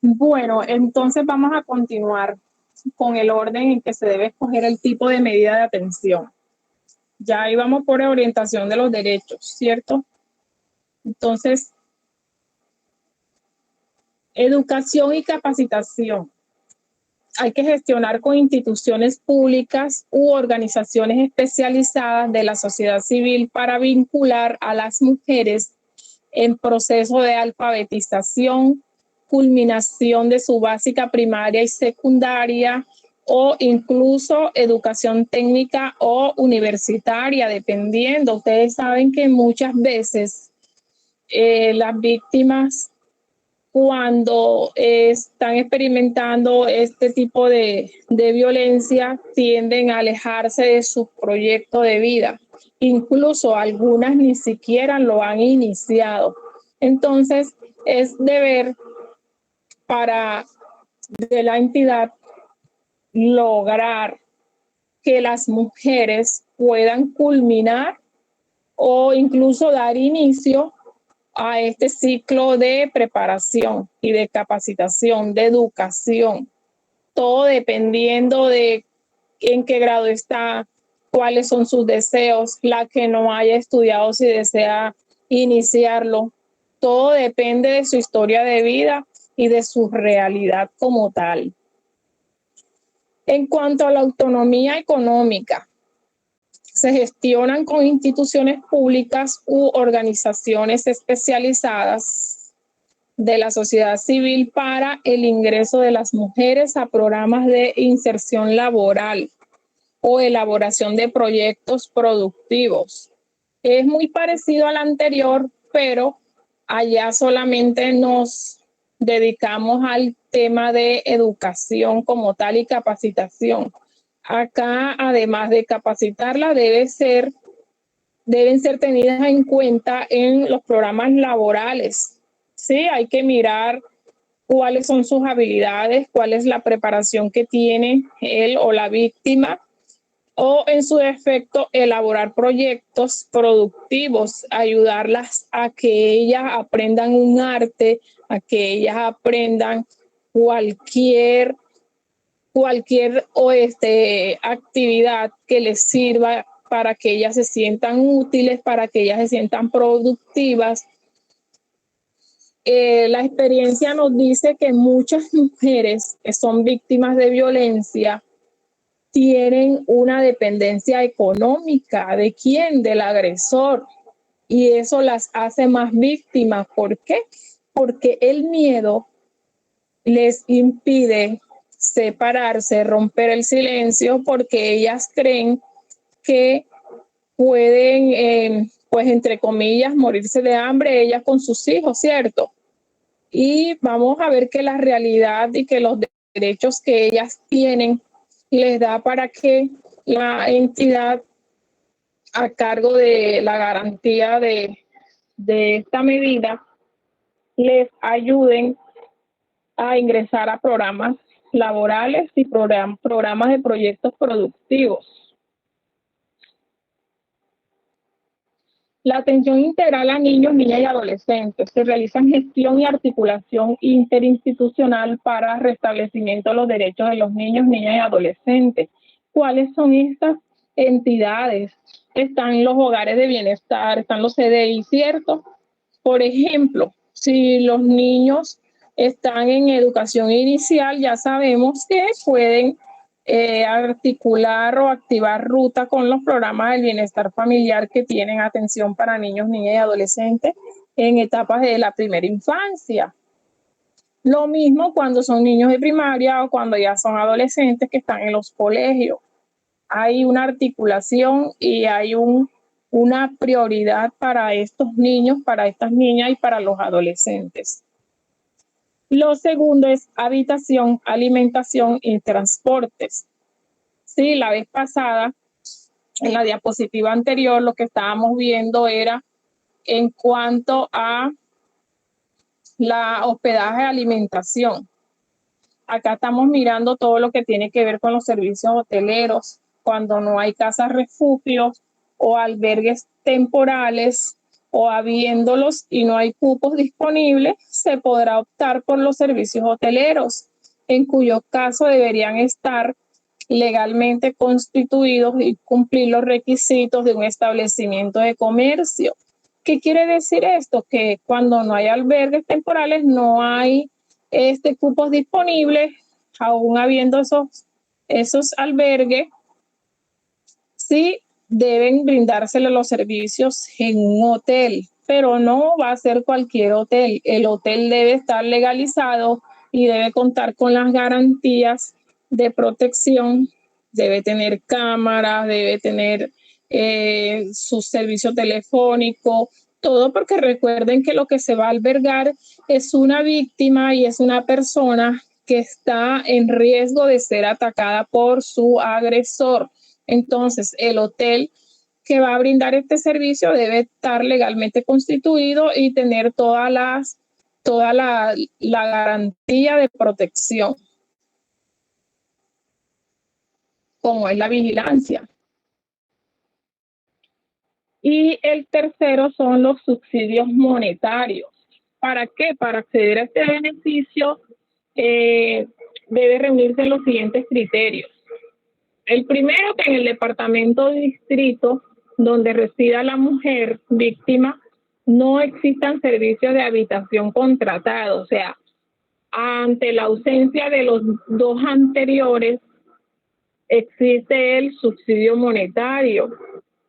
[SPEAKER 1] Bueno, entonces vamos a continuar con el orden en que se debe escoger el tipo de medida de atención. Ya íbamos por orientación de los derechos, ¿cierto? Entonces, educación y capacitación. Hay que gestionar con instituciones públicas u organizaciones especializadas de la sociedad civil para vincular a las mujeres en proceso de alfabetización, culminación de su básica primaria y secundaria o incluso educación técnica o universitaria, dependiendo. Ustedes saben que muchas veces las víctimas cuando están experimentando este tipo de violencia tienden a alejarse de su proyecto de vida. Incluso algunas ni siquiera lo han iniciado. Entonces, es deber de la entidad lograr que las mujeres puedan culminar o incluso dar inicio a este ciclo de preparación y de capacitación, de educación, todo dependiendo de en qué grado está, cuáles son sus deseos, la que no haya estudiado si desea iniciarlo, todo depende de su historia de vida y de su realidad como tal. En cuanto a la autonomía económica, se gestionan con instituciones públicas u organizaciones especializadas de la sociedad civil para el ingreso de las mujeres a programas de inserción laboral. o elaboración de proyectos productivos. Es muy parecido al anterior, pero allá solamente nos dedicamos al tema de educación como tal y capacitación. Acá, además de capacitarla, deben ser tenidas en cuenta en los programas laborales. Sí, hay que mirar cuáles son sus habilidades, cuál es la preparación que tiene él o la víctima, o en su defecto elaborar proyectos productivos, ayudarlas a que ellas aprendan un arte, a que ellas aprendan cualquier actividad que les sirva para que ellas se sientan útiles, para que ellas se sientan productivas. La experiencia nos dice que muchas mujeres que son víctimas de violencia tienen una dependencia económica. ¿De quién? Del agresor. Y eso las hace más víctimas. ¿Por qué? Porque el miedo les impide separarse, romper el silencio, porque ellas creen que pueden, pues entre comillas, morirse de hambre ellas con sus hijos, ¿cierto? Y vamos a ver que la realidad y que los derechos que ellas tienen les da para que la entidad a cargo de la garantía de esta medida les ayuden a ingresar a programas laborales y programas de proyectos productivos. La atención integral a niños, niñas y adolescentes. Se realiza gestión y articulación interinstitucional para restablecimiento de los derechos de los niños, niñas y adolescentes. ¿Cuáles son estas entidades? Están los hogares de bienestar, están los CDI, ¿cierto? Por ejemplo, si los niños están en educación inicial, ya sabemos que pueden articular o activar ruta con los programas del bienestar familiar que tienen atención para niños, niñas y adolescentes en etapas de la primera infancia. Lo mismo cuando son niños de primaria o cuando ya son adolescentes que están en los colegios. Hay una articulación y hay una prioridad para estos niños, para estas niñas y para los adolescentes. Lo segundo es habitación, alimentación y transportes. Sí, la vez pasada, en la diapositiva anterior, lo que estábamos viendo era en cuanto a la hospedaje y alimentación. Acá estamos mirando todo lo que tiene que ver con los servicios hoteleros, cuando no hay casas refugios o albergues temporales, o habiéndolos y no hay cupos disponibles, se podrá optar por los servicios hoteleros, en cuyo caso deberían estar legalmente constituidos y cumplir los requisitos de un establecimiento de comercio. ¿Qué quiere decir esto? Que cuando no hay albergues temporales, no hay cupos disponibles, aún habiendo esos albergues, sí deben brindársele los servicios en un hotel, pero no va a ser cualquier hotel. El hotel debe estar legalizado y debe contar con las garantías de protección, debe tener cámaras, debe tener su servicio telefónico, todo, porque recuerden que lo que se va a albergar es una víctima y es una persona que está en riesgo de ser atacada por su agresor. Entonces, el hotel que va a brindar este servicio debe estar legalmente constituido y tener toda la garantía de protección, como es la vigilancia. Y el tercero son los subsidios monetarios. ¿Para qué? Para acceder a este beneficio debe reunirse los siguientes criterios. El primero, que en el departamento de distrito donde resida la mujer víctima no existan servicios de habitación contratados. O sea, ante la ausencia de los dos anteriores, existe el subsidio monetario.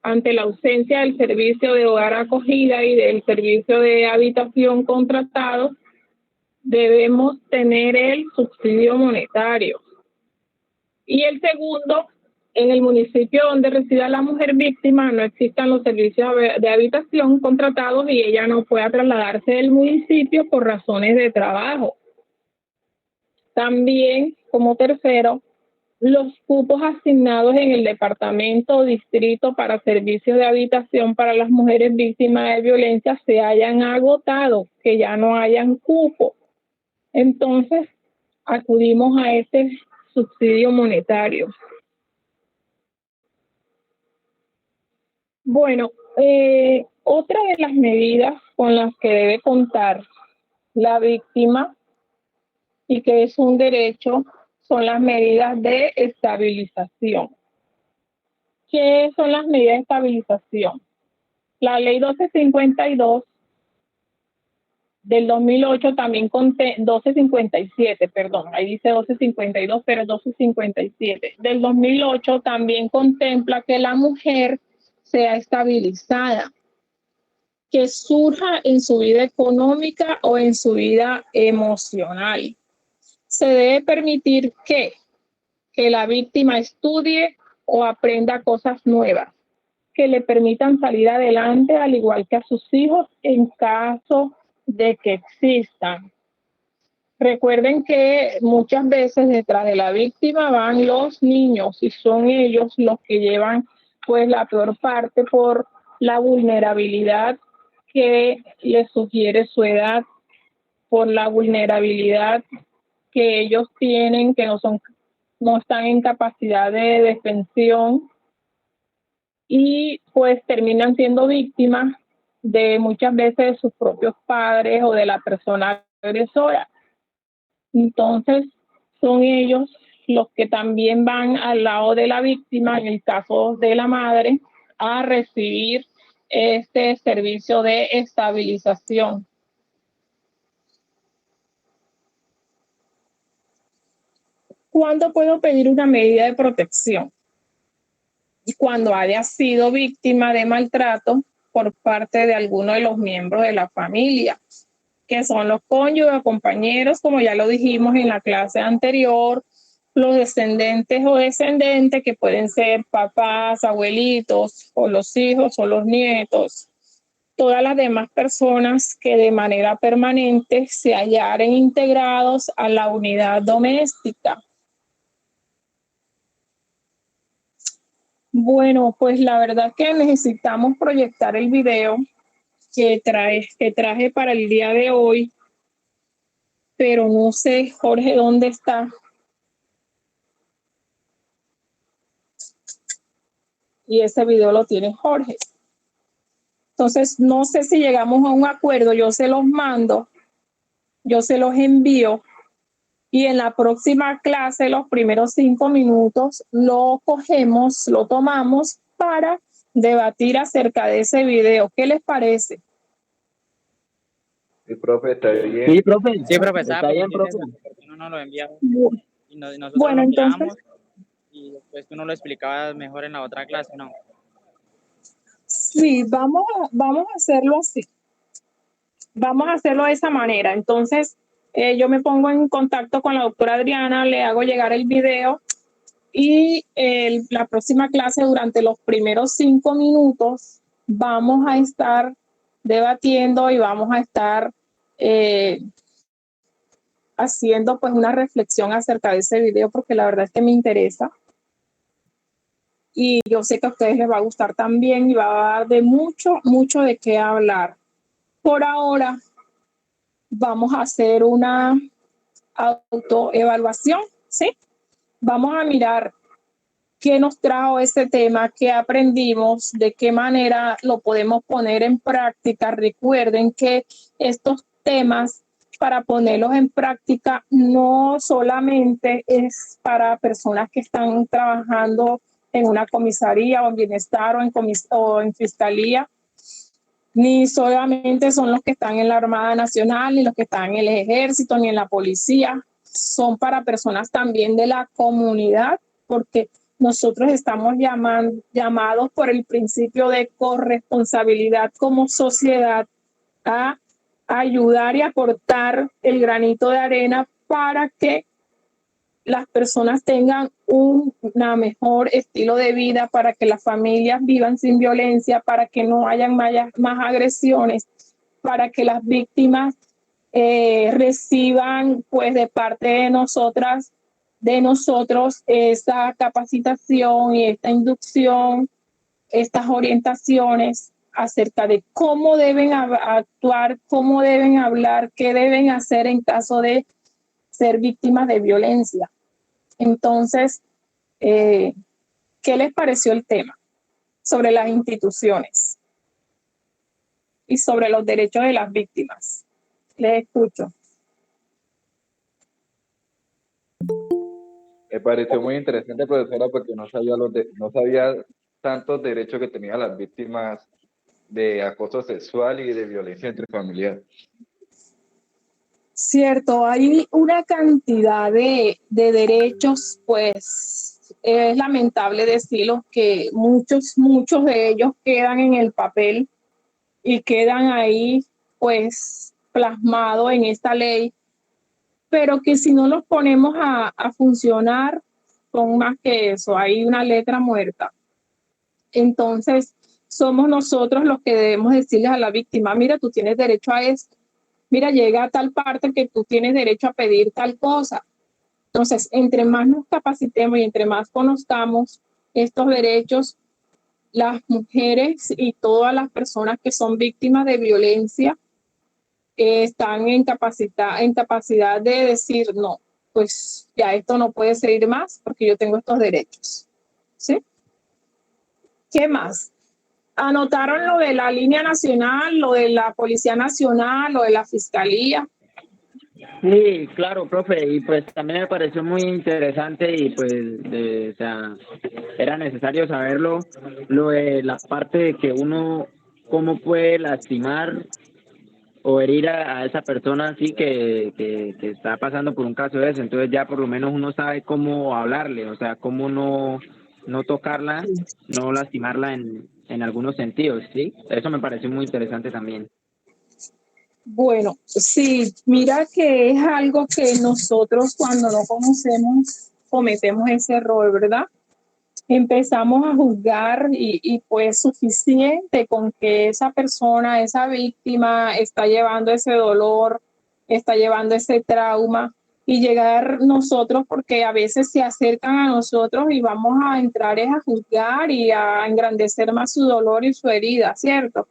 [SPEAKER 1] Ante la ausencia del servicio de hogar acogida y del servicio de habitación contratado, debemos tener el subsidio monetario. Y el segundo en el municipio donde resida la mujer víctima no existan los servicios de habitación contratados y ella no pueda trasladarse del municipio por razones de trabajo. También, como tercero, los cupos asignados en el departamento o distrito para servicios de habitación para las mujeres víctimas de violencia se hayan agotado, que ya no hayan cupos. Entonces, acudimos a este subsidio monetario. Bueno, otra de las medidas con las que debe contar la víctima y que es un derecho son las medidas de estabilización. ¿Qué son las medidas de estabilización? La ley 1252 del 2008 también 1257, perdón, ahí dice 1252, pero es 1257. Del 2008 también contempla que la mujer sea estabilizada, que surja en su vida económica o en su vida emocional. Se debe permitir que la víctima estudie o aprenda cosas nuevas, que le permitan salir adelante al igual que a sus hijos en caso de que existan. Recuerden que muchas veces detrás de la víctima van los niños y son ellos los que llevan pues la peor parte por la vulnerabilidad que les sugiere su edad, por la vulnerabilidad que ellos tienen, que no están en capacidad de defensión y pues terminan siendo víctimas de muchas veces de sus propios padres o de la persona agresora. Entonces, son ellos los que también van al lado de la víctima, en el caso de la madre, a recibir este servicio de estabilización. ¿Cuándo puedo pedir una medida de protección? Cuando haya sido víctima de maltrato por parte de alguno de los miembros de la familia, que son los cónyuges, compañeros, como ya lo dijimos en la clase anterior, los descendentes o descendentes, que pueden ser papás, abuelitos, o los hijos o los nietos, todas las demás personas que de manera permanente se hallaren integrados a la unidad doméstica. Bueno, pues la verdad que necesitamos proyectar el video que traje para el día de hoy, pero no sé, Jorge, ¿dónde está? Y ese video lo tiene Jorge. Entonces, no sé si llegamos a un acuerdo, yo se los mando, yo se los envío y en la próxima clase, los primeros 5 minutos, lo cogemos, lo tomamos para debatir acerca de ese video. ¿Qué les parece?
[SPEAKER 2] Sí, profe, está bien.
[SPEAKER 3] Sí, profe,
[SPEAKER 2] Está bien, profe.
[SPEAKER 3] Porque uno no lo envía y nosotros
[SPEAKER 1] Bueno,
[SPEAKER 3] lo
[SPEAKER 1] entonces,
[SPEAKER 3] miramos y después tú no lo explicabas mejor en la otra clase, ¿no?
[SPEAKER 1] sí, vamos a hacerlo así. Vamos a hacerlo de esa manera. Entonces, yo me pongo en contacto con la doctora Adriana, le hago llegar el video y la próxima clase, durante los primeros 5 minutos, vamos a estar debatiendo y vamos a estar haciendo pues una reflexión acerca de ese video, porque la verdad es que me interesa. Y yo sé que a ustedes les va a gustar también y va a dar de mucho de qué hablar. Por ahora, vamos a hacer una autoevaluación, ¿sí? Vamos a mirar qué nos trajo este tema, qué aprendimos, de qué manera lo podemos poner en práctica. Recuerden que estos temas, para ponerlos en práctica, no solamente es para personas que están trabajando en una comisaría o en bienestar o en fiscalía, ni solamente son los que están en la Armada Nacional, ni los que están en el Ejército, ni en la policía. Son para personas también de la comunidad, porque nosotros estamos llamados por el principio de corresponsabilidad como sociedad a ayudar y aportar el granito de arena para que las personas tengan un mejor estilo de vida, para que las familias vivan sin violencia, para que no hayan más agresiones, para que las víctimas reciban pues de parte de nosotros esa capacitación y esta inducción, estas orientaciones acerca de cómo deben actuar, cómo deben hablar, qué deben hacer en caso de ser víctimas de violencia. Entonces, ¿qué les pareció el tema sobre las instituciones y sobre los derechos de las víctimas? Les escucho.
[SPEAKER 2] Me pareció muy interesante, profesora, porque no sabía tantos derechos que tenían las víctimas de acoso sexual y de violencia intrafamiliar.
[SPEAKER 1] Cierto, hay una cantidad de derechos, pues es lamentable decirlo, que muchos de ellos quedan en el papel y quedan ahí pues plasmados en esta ley, pero que si no los ponemos a funcionar, son más que eso, hay una letra muerta. Entonces, somos nosotros los que debemos decirles a la víctima, mira, tú tienes derecho a esto. Mira, llega a tal parte que tú tienes derecho a pedir tal cosa. Entonces, entre más nos capacitemos y entre más conozcamos estos derechos, las mujeres y todas las personas que son víctimas de violencia están en capacidad de decir, no, pues ya esto no puede seguir más porque yo tengo estos derechos. ¿Sí? ¿Qué más? Anotaron lo de la línea nacional, lo de la Policía Nacional, lo de la Fiscalía.
[SPEAKER 4] Sí, claro, profe, y pues también me pareció muy interesante y pues, o sea, era necesario saberlo, lo de la parte de que uno, cómo puede lastimar o herir a esa persona así que está pasando por un caso de eso, entonces ya por lo menos uno sabe cómo hablarle, o sea, cómo no tocarla, no lastimarla en algunos sentidos, ¿sí? Eso me pareció muy interesante también.
[SPEAKER 1] Bueno, sí, mira que es algo que nosotros cuando no conocemos cometemos ese error, ¿verdad? Empezamos a juzgar y pues suficiente con que esa persona, esa víctima está llevando ese dolor, está llevando ese trauma y llegar nosotros, porque a veces se acercan a nosotros y vamos a entrar a juzgar y a engrandecer más su dolor y su herida, ¿cierto?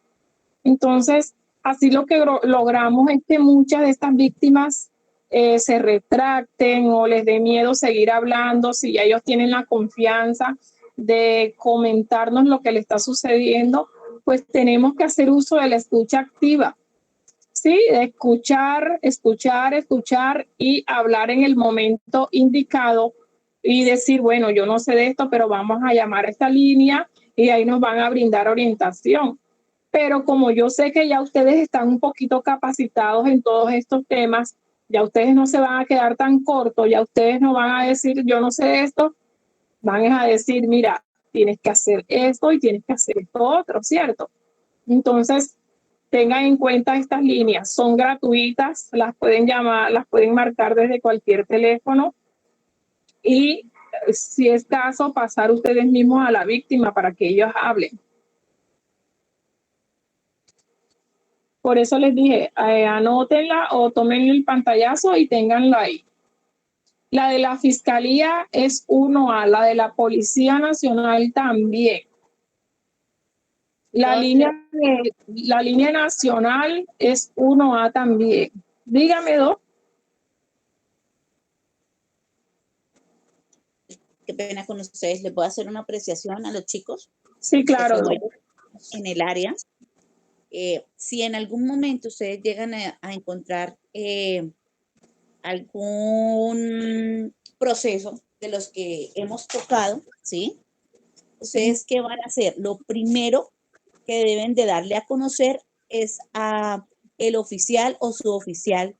[SPEAKER 1] Entonces, así lo que logramos es que muchas de estas víctimas se retracten o les dé miedo seguir hablando, si ya ellos tienen la confianza de comentarnos lo que le está sucediendo, pues tenemos que hacer uso de la escucha activa. Sí, de escuchar y hablar en el momento indicado y decir, bueno, yo no sé de esto, pero vamos a llamar a esta línea y ahí nos van a brindar orientación. Pero como yo sé que ya ustedes están un poquito capacitados en todos estos temas, ya ustedes no se van a quedar tan cortos, ya ustedes no van a decir, yo no sé esto, van a decir, mira, tienes que hacer esto y tienes que hacer esto otro, ¿cierto? Entonces, tengan en cuenta estas líneas, son gratuitas, las pueden llamar, las pueden marcar desde cualquier teléfono y si es caso, pasar ustedes mismos a la víctima para que ellos hablen. Por eso les dije, anótenla o tomen el pantallazo y ténganlo ahí. La de la Fiscalía es 1A, la de la Policía Nacional también. La línea nacional es 1A también. Dígame, Doc.
[SPEAKER 5] Qué pena con ustedes. ¿Les puedo hacer una apreciación a los chicos?
[SPEAKER 1] Sí, claro.
[SPEAKER 5] En el área. Si en algún momento ustedes llegan a encontrar algún proceso de los que hemos tocado, ¿sí? ¿Ustedes qué van a hacer? Lo primero que deben de darle a conocer es a el oficial o suboficial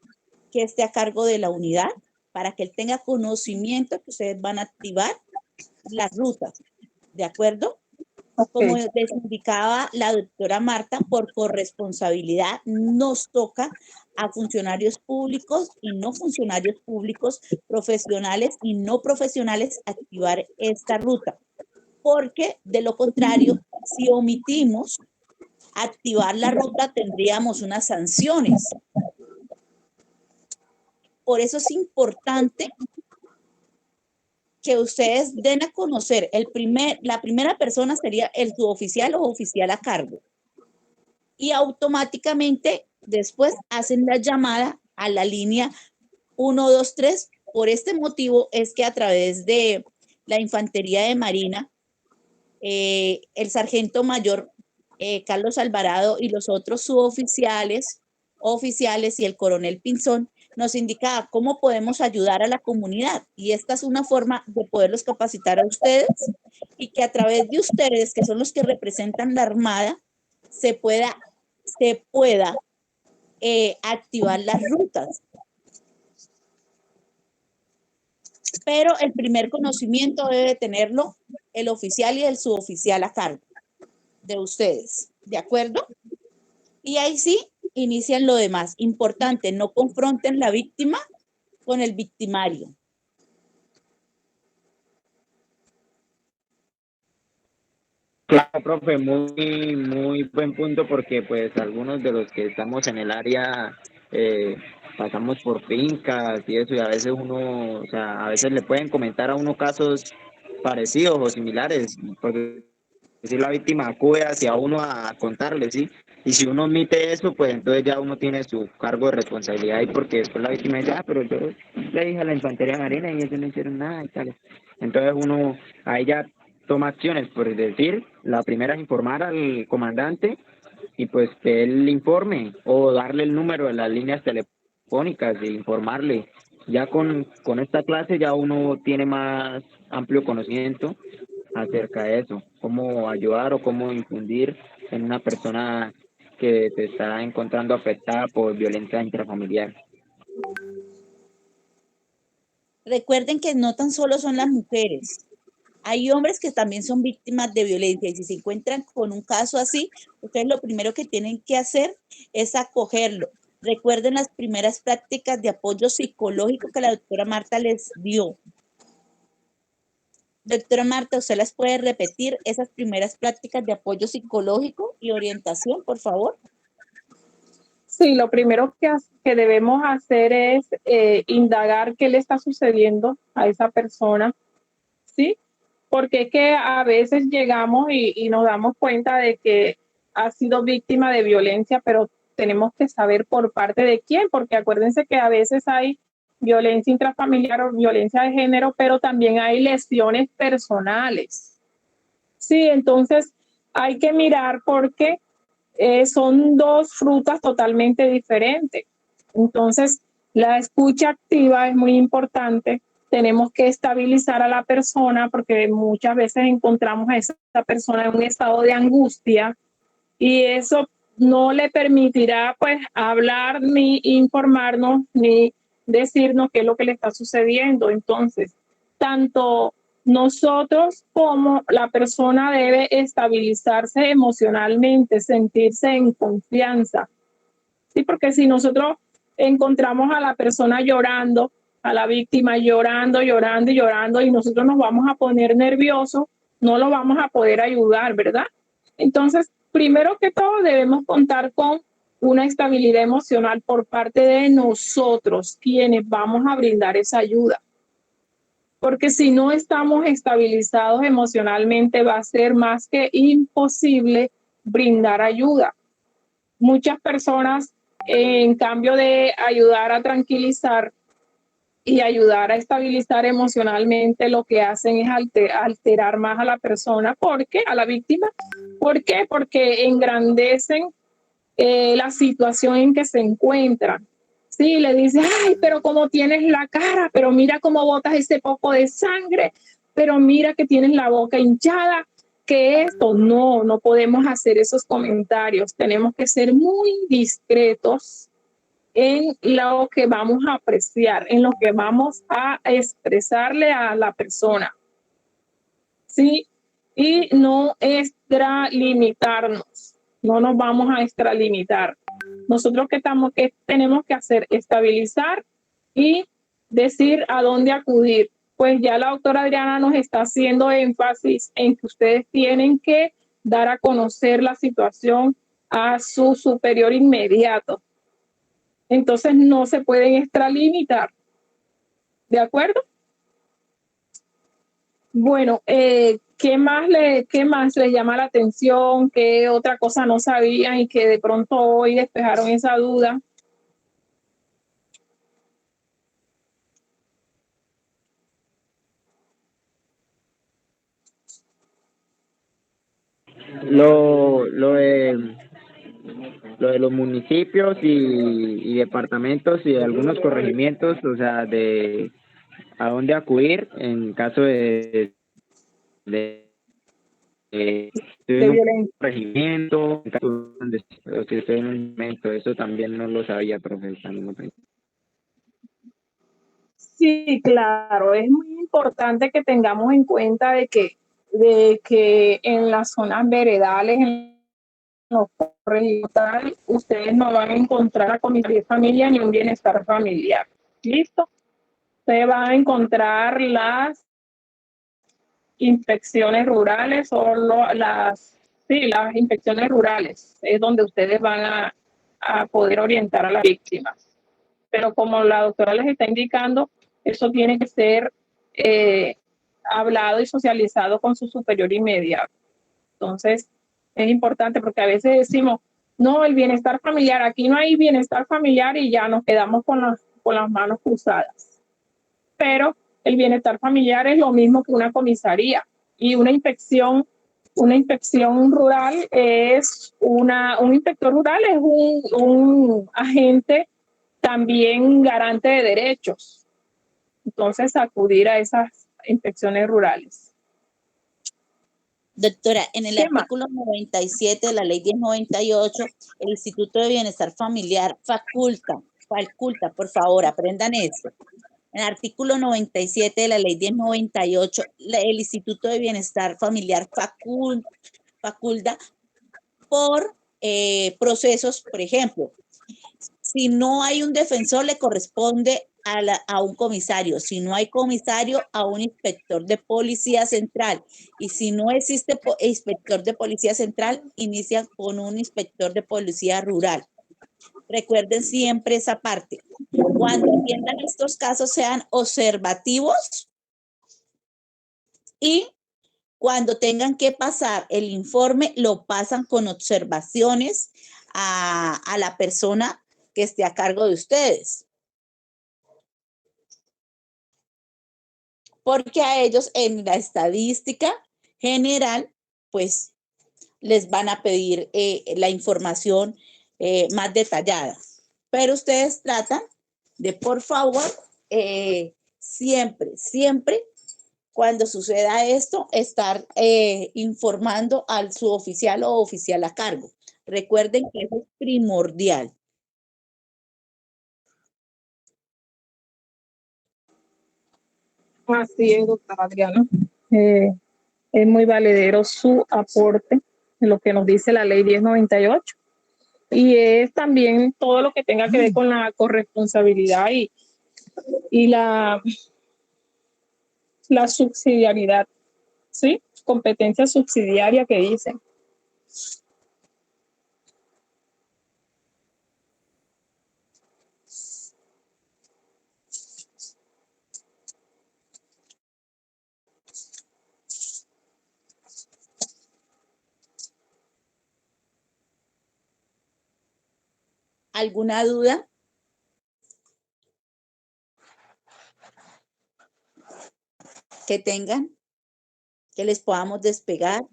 [SPEAKER 5] que esté a cargo de la unidad para que él tenga conocimiento que ustedes van a activar las rutas, ¿de acuerdo? Como les indicaba la doctora Marta, por corresponsabilidad nos toca a funcionarios públicos y no funcionarios públicos, profesionales y no profesionales, activar esta ruta. Porque de lo contrario, si omitimos activar la ruta, tendríamos unas sanciones. Por eso es importante que ustedes den a conocer, la primera persona sería el suboficial o oficial a cargo. Y automáticamente después hacen la llamada a la línea 123. Por este motivo es que a través de la Infantería de Marina, el sargento mayor Carlos Alvarado y los otros suboficiales, oficiales y el coronel Pinzón nos indicaba cómo podemos ayudar a la comunidad, y esta es una forma de poderlos capacitar a ustedes y que a través de ustedes, que son los que representan la Armada, se pueda activar las rutas. Pero el primer conocimiento debe tenerlo el oficial y el suboficial a cargo de ustedes, ¿de acuerdo? Y ahí sí inician lo demás. Importante, no confronten la víctima con el victimario.
[SPEAKER 4] Claro, profe, muy buen punto, porque pues algunos de los que estamos en el área pasamos por fincas y eso, y a veces uno, o sea, a veces le pueden comentar a uno casos parecidos o similares, porque si la víctima acude hacia uno a contarle, ¿sí? Y si uno omite eso, pues entonces ya uno tiene su cargo de responsabilidad, y porque después la víctima dice, pero yo le dije a la Infantería Marina y ellos no hicieron nada y tal. Entonces uno ahí ya toma acciones, por decir, la primera es informar al comandante y pues que él informe, o darle el número de las líneas telefónicas e informarle. Ya con esta clase ya uno tiene más amplio conocimiento acerca de eso, cómo ayudar o cómo infundir en una persona que te está encontrando afectada por violencia intrafamiliar.
[SPEAKER 5] Recuerden que no tan solo son las mujeres, hay hombres que también son víctimas de violencia, y si se encuentran con un caso así, ustedes lo primero que tienen que hacer es acogerlo. Recuerden las primeras prácticas de apoyo psicológico que la doctora Marta les dio. Doctora Marta, ¿usted las puede repetir, esas primeras prácticas de apoyo psicológico y orientación, por favor?
[SPEAKER 1] Sí, lo primero que debemos hacer es indagar qué le está sucediendo a esa persona, ¿sí? Porque es que a veces llegamos y nos damos cuenta de que ha sido víctima de violencia, pero tenemos que saber por parte de quién, porque acuérdense que a veces hay violencia intrafamiliar o violencia de género, pero también hay lesiones personales. Sí, entonces hay que mirar porque son dos frutas totalmente diferentes. Entonces, la escucha activa es muy importante. Tenemos que estabilizar a la persona, porque muchas veces encontramos a esa persona en un estado de angustia, y eso no le permitirá pues hablar ni informarnos ni decirnos qué es lo que le está sucediendo. Entonces, tanto nosotros como la persona debe estabilizarse emocionalmente, sentirse en confianza. Sí, porque si nosotros encontramos a la persona llorando, a la víctima llorando, llorando y llorando, y nosotros nos vamos a poner nerviosos, no lo vamos a poder ayudar, ¿verdad? Entonces, primero que todo, debemos contar con una estabilidad emocional por parte de nosotros, quienes vamos a brindar esa ayuda. Porque si no estamos estabilizados emocionalmente, va a ser más que imposible brindar ayuda. Muchas personas, en cambio de ayudar a tranquilizar y ayudar a estabilizar emocionalmente, lo que hacen es alterar más a la persona. ¿Por qué? A la víctima. ¿Por qué? Porque engrandecen la situación en que se encuentran. Sí, le dice, ay, pero cómo tienes la cara, pero mira cómo botas ese poco de sangre, pero mira que tienes la boca hinchada, que esto, no podemos hacer esos comentarios. Tenemos que ser muy discretos en lo que vamos a apreciar, en lo que vamos a expresarle a la persona. Sí, y no es extralimitarnos, no nos vamos a extralimitar. Nosotros que tenemos que hacer, estabilizar y decir a dónde acudir. Pues ya la doctora Adriana nos está haciendo énfasis en que ustedes tienen que dar a conocer la situación a su superior inmediato. Entonces no se pueden extralimitar. ¿De acuerdo? Bueno, ¿qué más les llama la atención? ¿Qué otra cosa no sabían y que de pronto hoy despejaron esa duda?
[SPEAKER 4] Lo de los municipios y departamentos y algunos corregimientos, o sea, de a dónde acudir en caso de
[SPEAKER 1] De
[SPEAKER 4] un
[SPEAKER 1] violencia.
[SPEAKER 4] corregimiento, en caso donde si estoy en un momento, eso también no lo sabía, profe. También lo aprendí.
[SPEAKER 1] Sí, claro, es muy importante que tengamos en cuenta de que en las zonas veredales, en los corregimientos, ustedes no van a encontrar la comisaría de familia ni un bienestar familiar. ¿Listo? Ustedes van a encontrar las inspecciones rurales o las inspecciones rurales. Es donde ustedes van a poder orientar a las víctimas. Pero como la doctora les está indicando, eso tiene que ser hablado y socializado con su superior inmediato. Entonces, es importante porque a veces decimos, no, el bienestar familiar, aquí no hay bienestar familiar y ya nos quedamos con las manos cruzadas. Pero el bienestar familiar es lo mismo que una comisaría y una inspección rural es un inspector rural es un agente también garante de derechos. Entonces, acudir a esas inspecciones rurales.
[SPEAKER 5] Doctora, en el
[SPEAKER 1] ¿Qué más?
[SPEAKER 5] artículo 97 de la ley 1098, el Instituto de Bienestar Familiar faculta, por favor, aprendan eso. En el artículo 97 de la ley 1098, el Instituto de Bienestar Familiar faculta por procesos, por ejemplo, si no hay un defensor, le corresponde a un comisario. Si no hay comisario, a un inspector de policía central. Y si no existe inspector de policía central, inicia con un inspector de policía rural. Recuerden siempre esa parte. Cuando atiendan estos casos, sean observativos y cuando tengan que pasar el informe, lo pasan con observaciones a la persona que esté a cargo de ustedes. Porque a ellos en la estadística general, pues les van a pedir la información más detallada. Pero ustedes tratan de, por favor, siempre, cuando suceda esto, estar informando al suboficial o oficial a cargo. Recuerden que eso es primordial.
[SPEAKER 1] Así es, doctora Adriana. Es muy valedero su aporte en lo que nos dice la ley 1098 y es también todo lo que tenga que ver con la corresponsabilidad y la subsidiariedad, ¿sí? Competencia subsidiaria que dicen.
[SPEAKER 5] ¿Alguna duda? Que tengan, que les podamos despegar.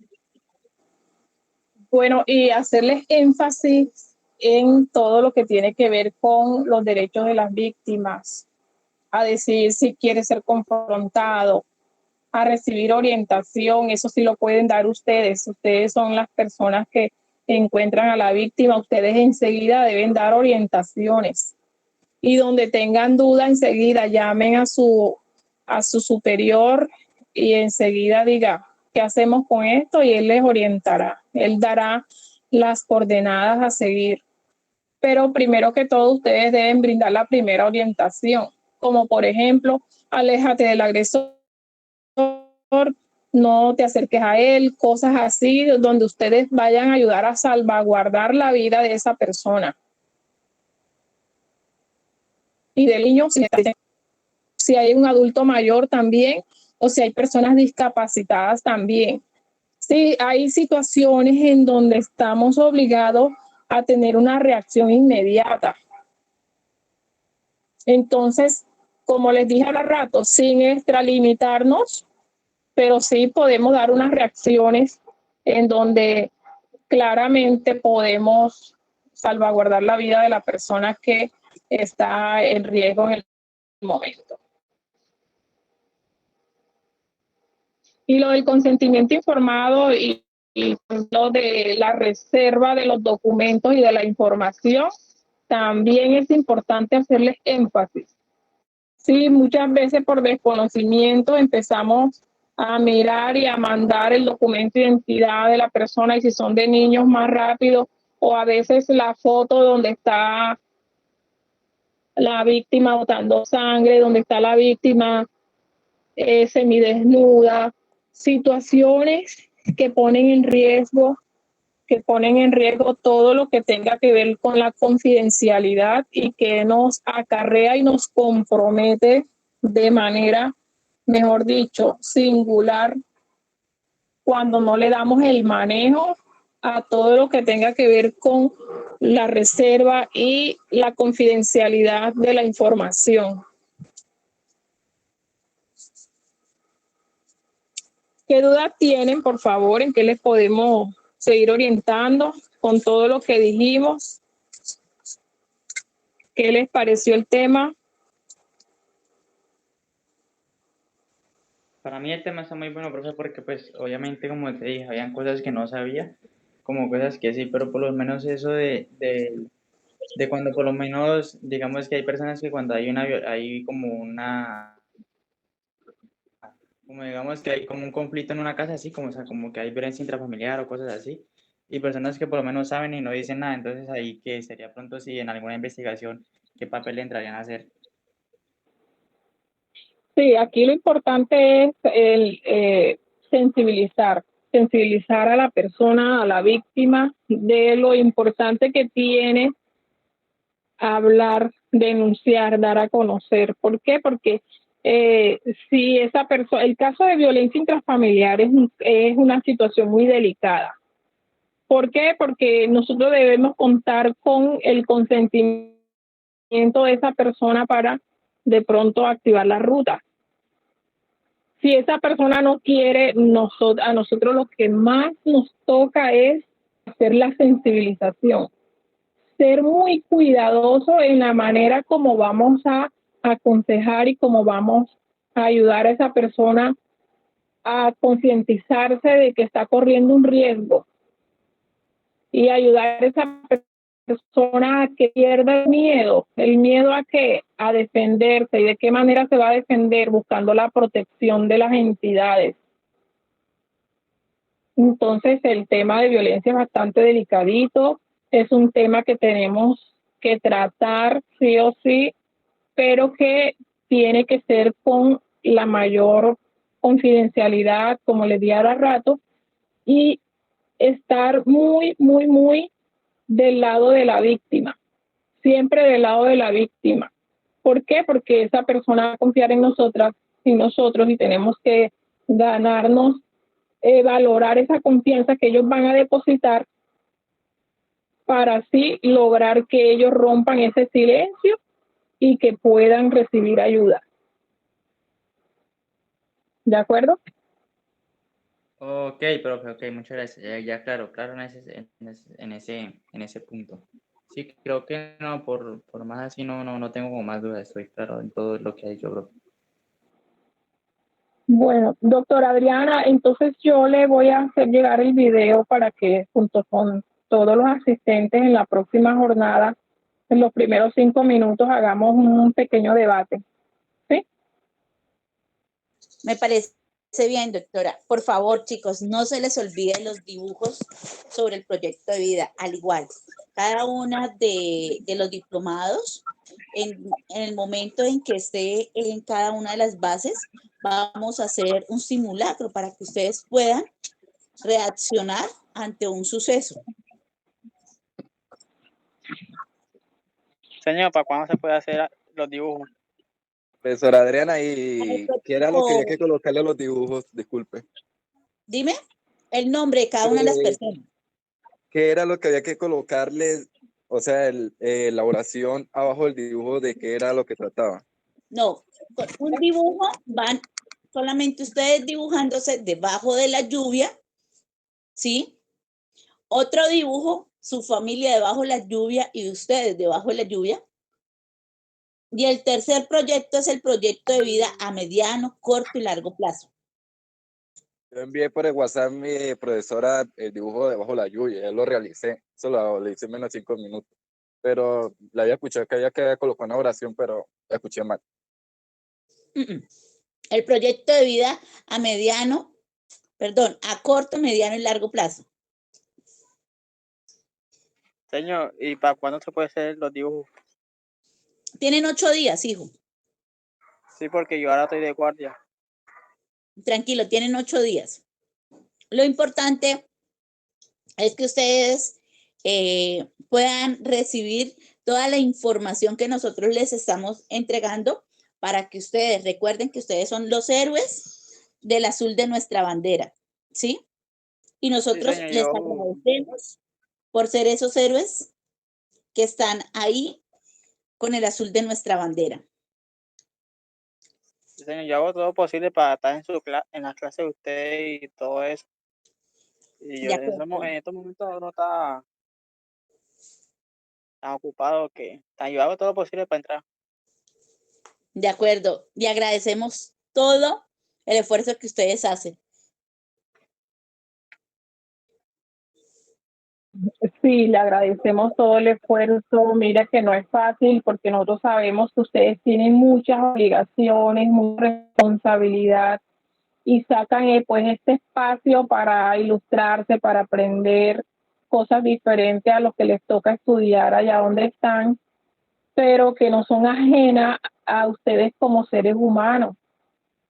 [SPEAKER 1] Bueno, y hacerles énfasis en todo lo que tiene que ver con los derechos de las víctimas, a decidir si quiere ser confrontado, a recibir orientación, eso sí lo pueden dar ustedes. Ustedes son las personas que encuentran a la víctima, ustedes enseguida deben dar orientaciones. Y donde tengan duda, enseguida llamen a su superior y enseguida diga, ¿qué hacemos con esto? Y él les orientará, él dará las coordenadas a seguir. Pero primero que todo, ustedes deben brindar la primera orientación, como por ejemplo, aléjate del agresor, no te acerques a él, cosas así, donde ustedes vayan a ayudar a salvaguardar la vida de esa persona. Y del niño, si hay un adulto mayor también, o si hay personas discapacitadas también. Sí, hay situaciones en donde estamos obligados a tener una reacción inmediata. Entonces, como les dije hace rato, sin extralimitarnos, pero sí podemos dar unas reacciones en donde claramente podemos salvaguardar la vida de la persona que está en riesgo en el momento. Y lo del consentimiento informado y lo de la reserva de los documentos y de la información, también es importante hacerles énfasis. Sí, muchas veces por desconocimiento empezamos a mirar y a mandar el documento de identidad de la persona, y si son de niños más rápido, o a veces la foto donde está la víctima botando sangre, donde está la víctima semidesnuda, situaciones que ponen en riesgo todo lo que tenga que ver con la confidencialidad y que nos acarrea y nos compromete de manera, mejor dicho, singular, cuando no le damos el manejo a todo lo que tenga que ver con la reserva y la confidencialidad de la información. ¿Qué dudas tienen, por favor? ¿En qué les podemos seguir orientando con todo lo que dijimos? ¿Qué les pareció el tema?
[SPEAKER 3] Para mí el tema está muy bueno, profe, porque pues obviamente, como te dije, habían cosas que no sabía, como cosas que sí, pero por lo menos eso de cuando por lo menos, digamos que hay personas que cuando hay como digamos que hay como un conflicto en una casa así, como, o sea, como que hay violencia intrafamiliar o cosas así, y personas que por lo menos saben y no dicen nada, entonces ahí que sería pronto si en alguna investigación, ¿qué papel entrarían a hacer?
[SPEAKER 1] Sí, aquí lo importante es sensibilizar a la persona, a la víctima, de lo importante que tiene hablar, denunciar, dar a conocer. ¿Por qué? Porque si esa persona, el caso de violencia intrafamiliar es una situación muy delicada. ¿Por qué? Porque nosotros debemos contar con el consentimiento de esa persona para de pronto activar la ruta. Si esa persona no quiere, a nosotros lo que más nos toca es hacer la sensibilización. Ser muy cuidadoso en la manera como vamos a aconsejar y cómo vamos a ayudar a esa persona a concientizarse de que está corriendo un riesgo y ayudar a esa persona a que pierda el miedo a qué, a defenderse. ¿Y de qué manera se va a defender? Buscando la protección de las entidades. Entonces el tema de violencia es bastante delicadito, es un tema que tenemos que tratar sí o sí, pero que tiene que ser con la mayor confidencialidad, como les dije hace rato, y estar muy, muy, muy del lado de la víctima, siempre del lado de la víctima. ¿Por qué? Porque esa persona va a confiar en nosotras y nosotros, y tenemos que ganarnos, valorar esa confianza que ellos van a depositar para así lograr que ellos rompan ese silencio y que puedan recibir ayuda. ¿De acuerdo?
[SPEAKER 3] Ok, profe, ok, muchas gracias. Ya claro, claro en ese punto. Sí, creo que no, por más así no tengo como más dudas, estoy claro en todo lo que ha dicho, profe.
[SPEAKER 1] Bueno, doctora Adriana, entonces yo le voy a hacer llegar el video para que junto con todos los asistentes en la próxima jornada, en los primeros 5 minutos, hagamos un pequeño debate. ¿Sí?
[SPEAKER 5] Me parece bien, doctora. Por favor, chicos, no se les olvide los dibujos sobre el proyecto de vida. Al igual, cada una de los diplomados, en el momento en que esté en cada una de las bases, vamos a hacer un simulacro para que ustedes puedan reaccionar ante un suceso.
[SPEAKER 6] Señor, ¿para cuándo se puede hacer los dibujos?
[SPEAKER 2] Profesora Adriana, ¿y qué era lo que había que
[SPEAKER 5] Próximo-
[SPEAKER 2] colocarle a los dibujos? Disculpe.
[SPEAKER 5] Dime el nombre de cada una de las personas.
[SPEAKER 2] ¿Qué era lo que había que colocarle, o sea, la oración abajo del dibujo de qué era lo que trataba?
[SPEAKER 5] No, con un dibujo van solamente ustedes dibujándose debajo de la lluvia, ¿sí? Otro dibujo, su familia debajo de la lluvia y ustedes debajo de la lluvia. Y el tercer proyecto es el proyecto de vida a mediano, corto y largo plazo.
[SPEAKER 2] Yo envié por el WhatsApp a mi profesora el dibujo debajo de la lluvia, ya lo realicé, eso lo hice en menos de 5 minutos, pero la había escuchado que había que colocar una oración, pero la escuché mal.
[SPEAKER 5] El proyecto de vida a mediano, perdón, a corto, mediano y largo plazo.
[SPEAKER 6] Señor, ¿y para cuándo se puede hacer los dibujos?
[SPEAKER 5] Tienen 8 días, hijo.
[SPEAKER 6] Sí, porque yo ahora estoy de guardia.
[SPEAKER 5] Tranquilo, tienen 8 días. Lo importante es que ustedes puedan recibir toda la información que nosotros les estamos entregando para que ustedes recuerden que ustedes son los héroes del azul de nuestra bandera, ¿sí? Y nosotros
[SPEAKER 6] señor,
[SPEAKER 5] les agradecemos por ser esos héroes que están ahí con el azul de nuestra bandera.
[SPEAKER 6] Señor, yo hago todo lo posible para estar en la clase de usted y todo eso. Y yo
[SPEAKER 5] De
[SPEAKER 6] en
[SPEAKER 5] acuerdo.
[SPEAKER 6] estos momentos no está tan ocupado que yo hago todo lo posible para entrar.
[SPEAKER 5] De acuerdo. Y agradecemos todo el esfuerzo que ustedes hacen.
[SPEAKER 1] Sí, le agradecemos todo el esfuerzo. Mira que no es fácil porque nosotros sabemos que ustedes tienen muchas obligaciones, mucha responsabilidad y sacan pues este espacio para ilustrarse, para aprender cosas diferentes a lo que les toca estudiar allá donde están, pero que no son ajenas a ustedes como seres humanos.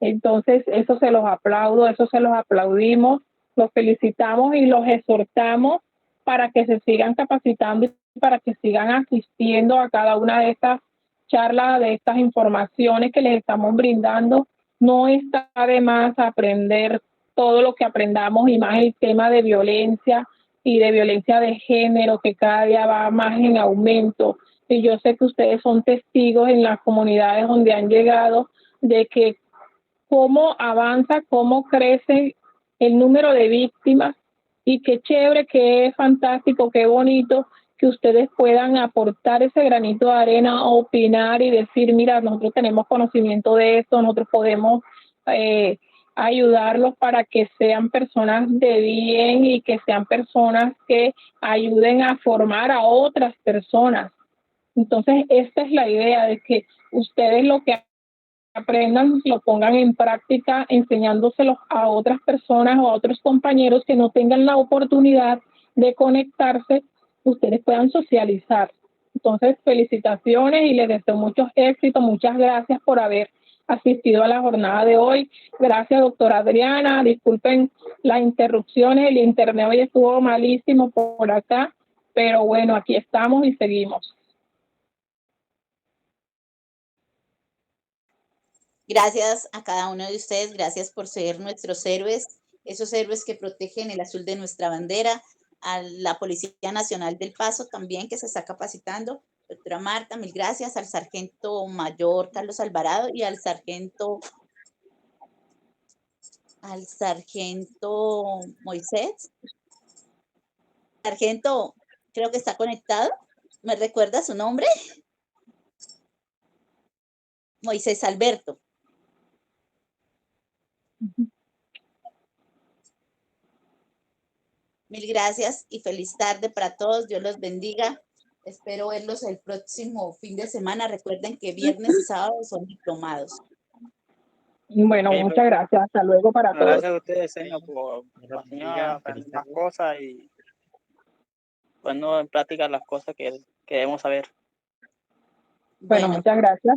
[SPEAKER 1] Entonces, eso se los aplaudo, eso se los aplaudimos, los felicitamos y los exhortamos para que se sigan capacitando y para que sigan asistiendo a cada una de estas charlas, de estas informaciones que les estamos brindando. No está de más aprender todo lo que aprendamos y más el tema de violencia y de violencia de género que cada día va más en aumento. Y yo sé que ustedes son testigos en las comunidades donde han llegado de que cómo avanza, cómo crece el número de víctimas y qué chévere, qué fantástico, qué bonito que ustedes puedan aportar ese granito de arena, opinar y decir, mira, nosotros tenemos conocimiento de esto, nosotros podemos ayudarlos para que sean personas de bien y que sean personas que ayuden a formar a otras personas. Entonces, esta es la idea de que ustedes lo que aprendan, lo pongan en práctica, enseñándoselos a otras personas o a otros compañeros que no tengan la oportunidad de conectarse, ustedes puedan socializar. Entonces, felicitaciones y les deseo muchos éxitos. Muchas gracias por haber asistido a la jornada de hoy. Gracias, doctora Adriana. Disculpen las interrupciones, el internet hoy estuvo malísimo por acá, pero bueno, aquí estamos y seguimos.
[SPEAKER 5] Gracias a cada uno de ustedes, gracias por ser nuestros héroes, esos héroes que protegen el azul de nuestra bandera, a la Policía Nacional del Paso también que se está capacitando. Doctora Marta, mil gracias, al sargento mayor Carlos Alvarado y al sargento Moisés. Sargento, creo que está conectado. ¿Me recuerda su nombre? Moisés Alberto. Mil gracias y feliz tarde para todos. Dios los bendiga. Espero verlos el próximo fin de semana. Recuerden que viernes y sábado son diplomados.
[SPEAKER 1] Bueno,
[SPEAKER 3] Ok,
[SPEAKER 1] muchas gracias. Hasta luego para todos.
[SPEAKER 6] Gracias a ustedes, señor, por
[SPEAKER 3] Dios los
[SPEAKER 6] enseñar
[SPEAKER 3] bendiga.
[SPEAKER 6] a aprender más cosas y ponernos en práctica las cosas que debemos saber.
[SPEAKER 1] Bueno,
[SPEAKER 5] Bueno,
[SPEAKER 1] muchas gracias.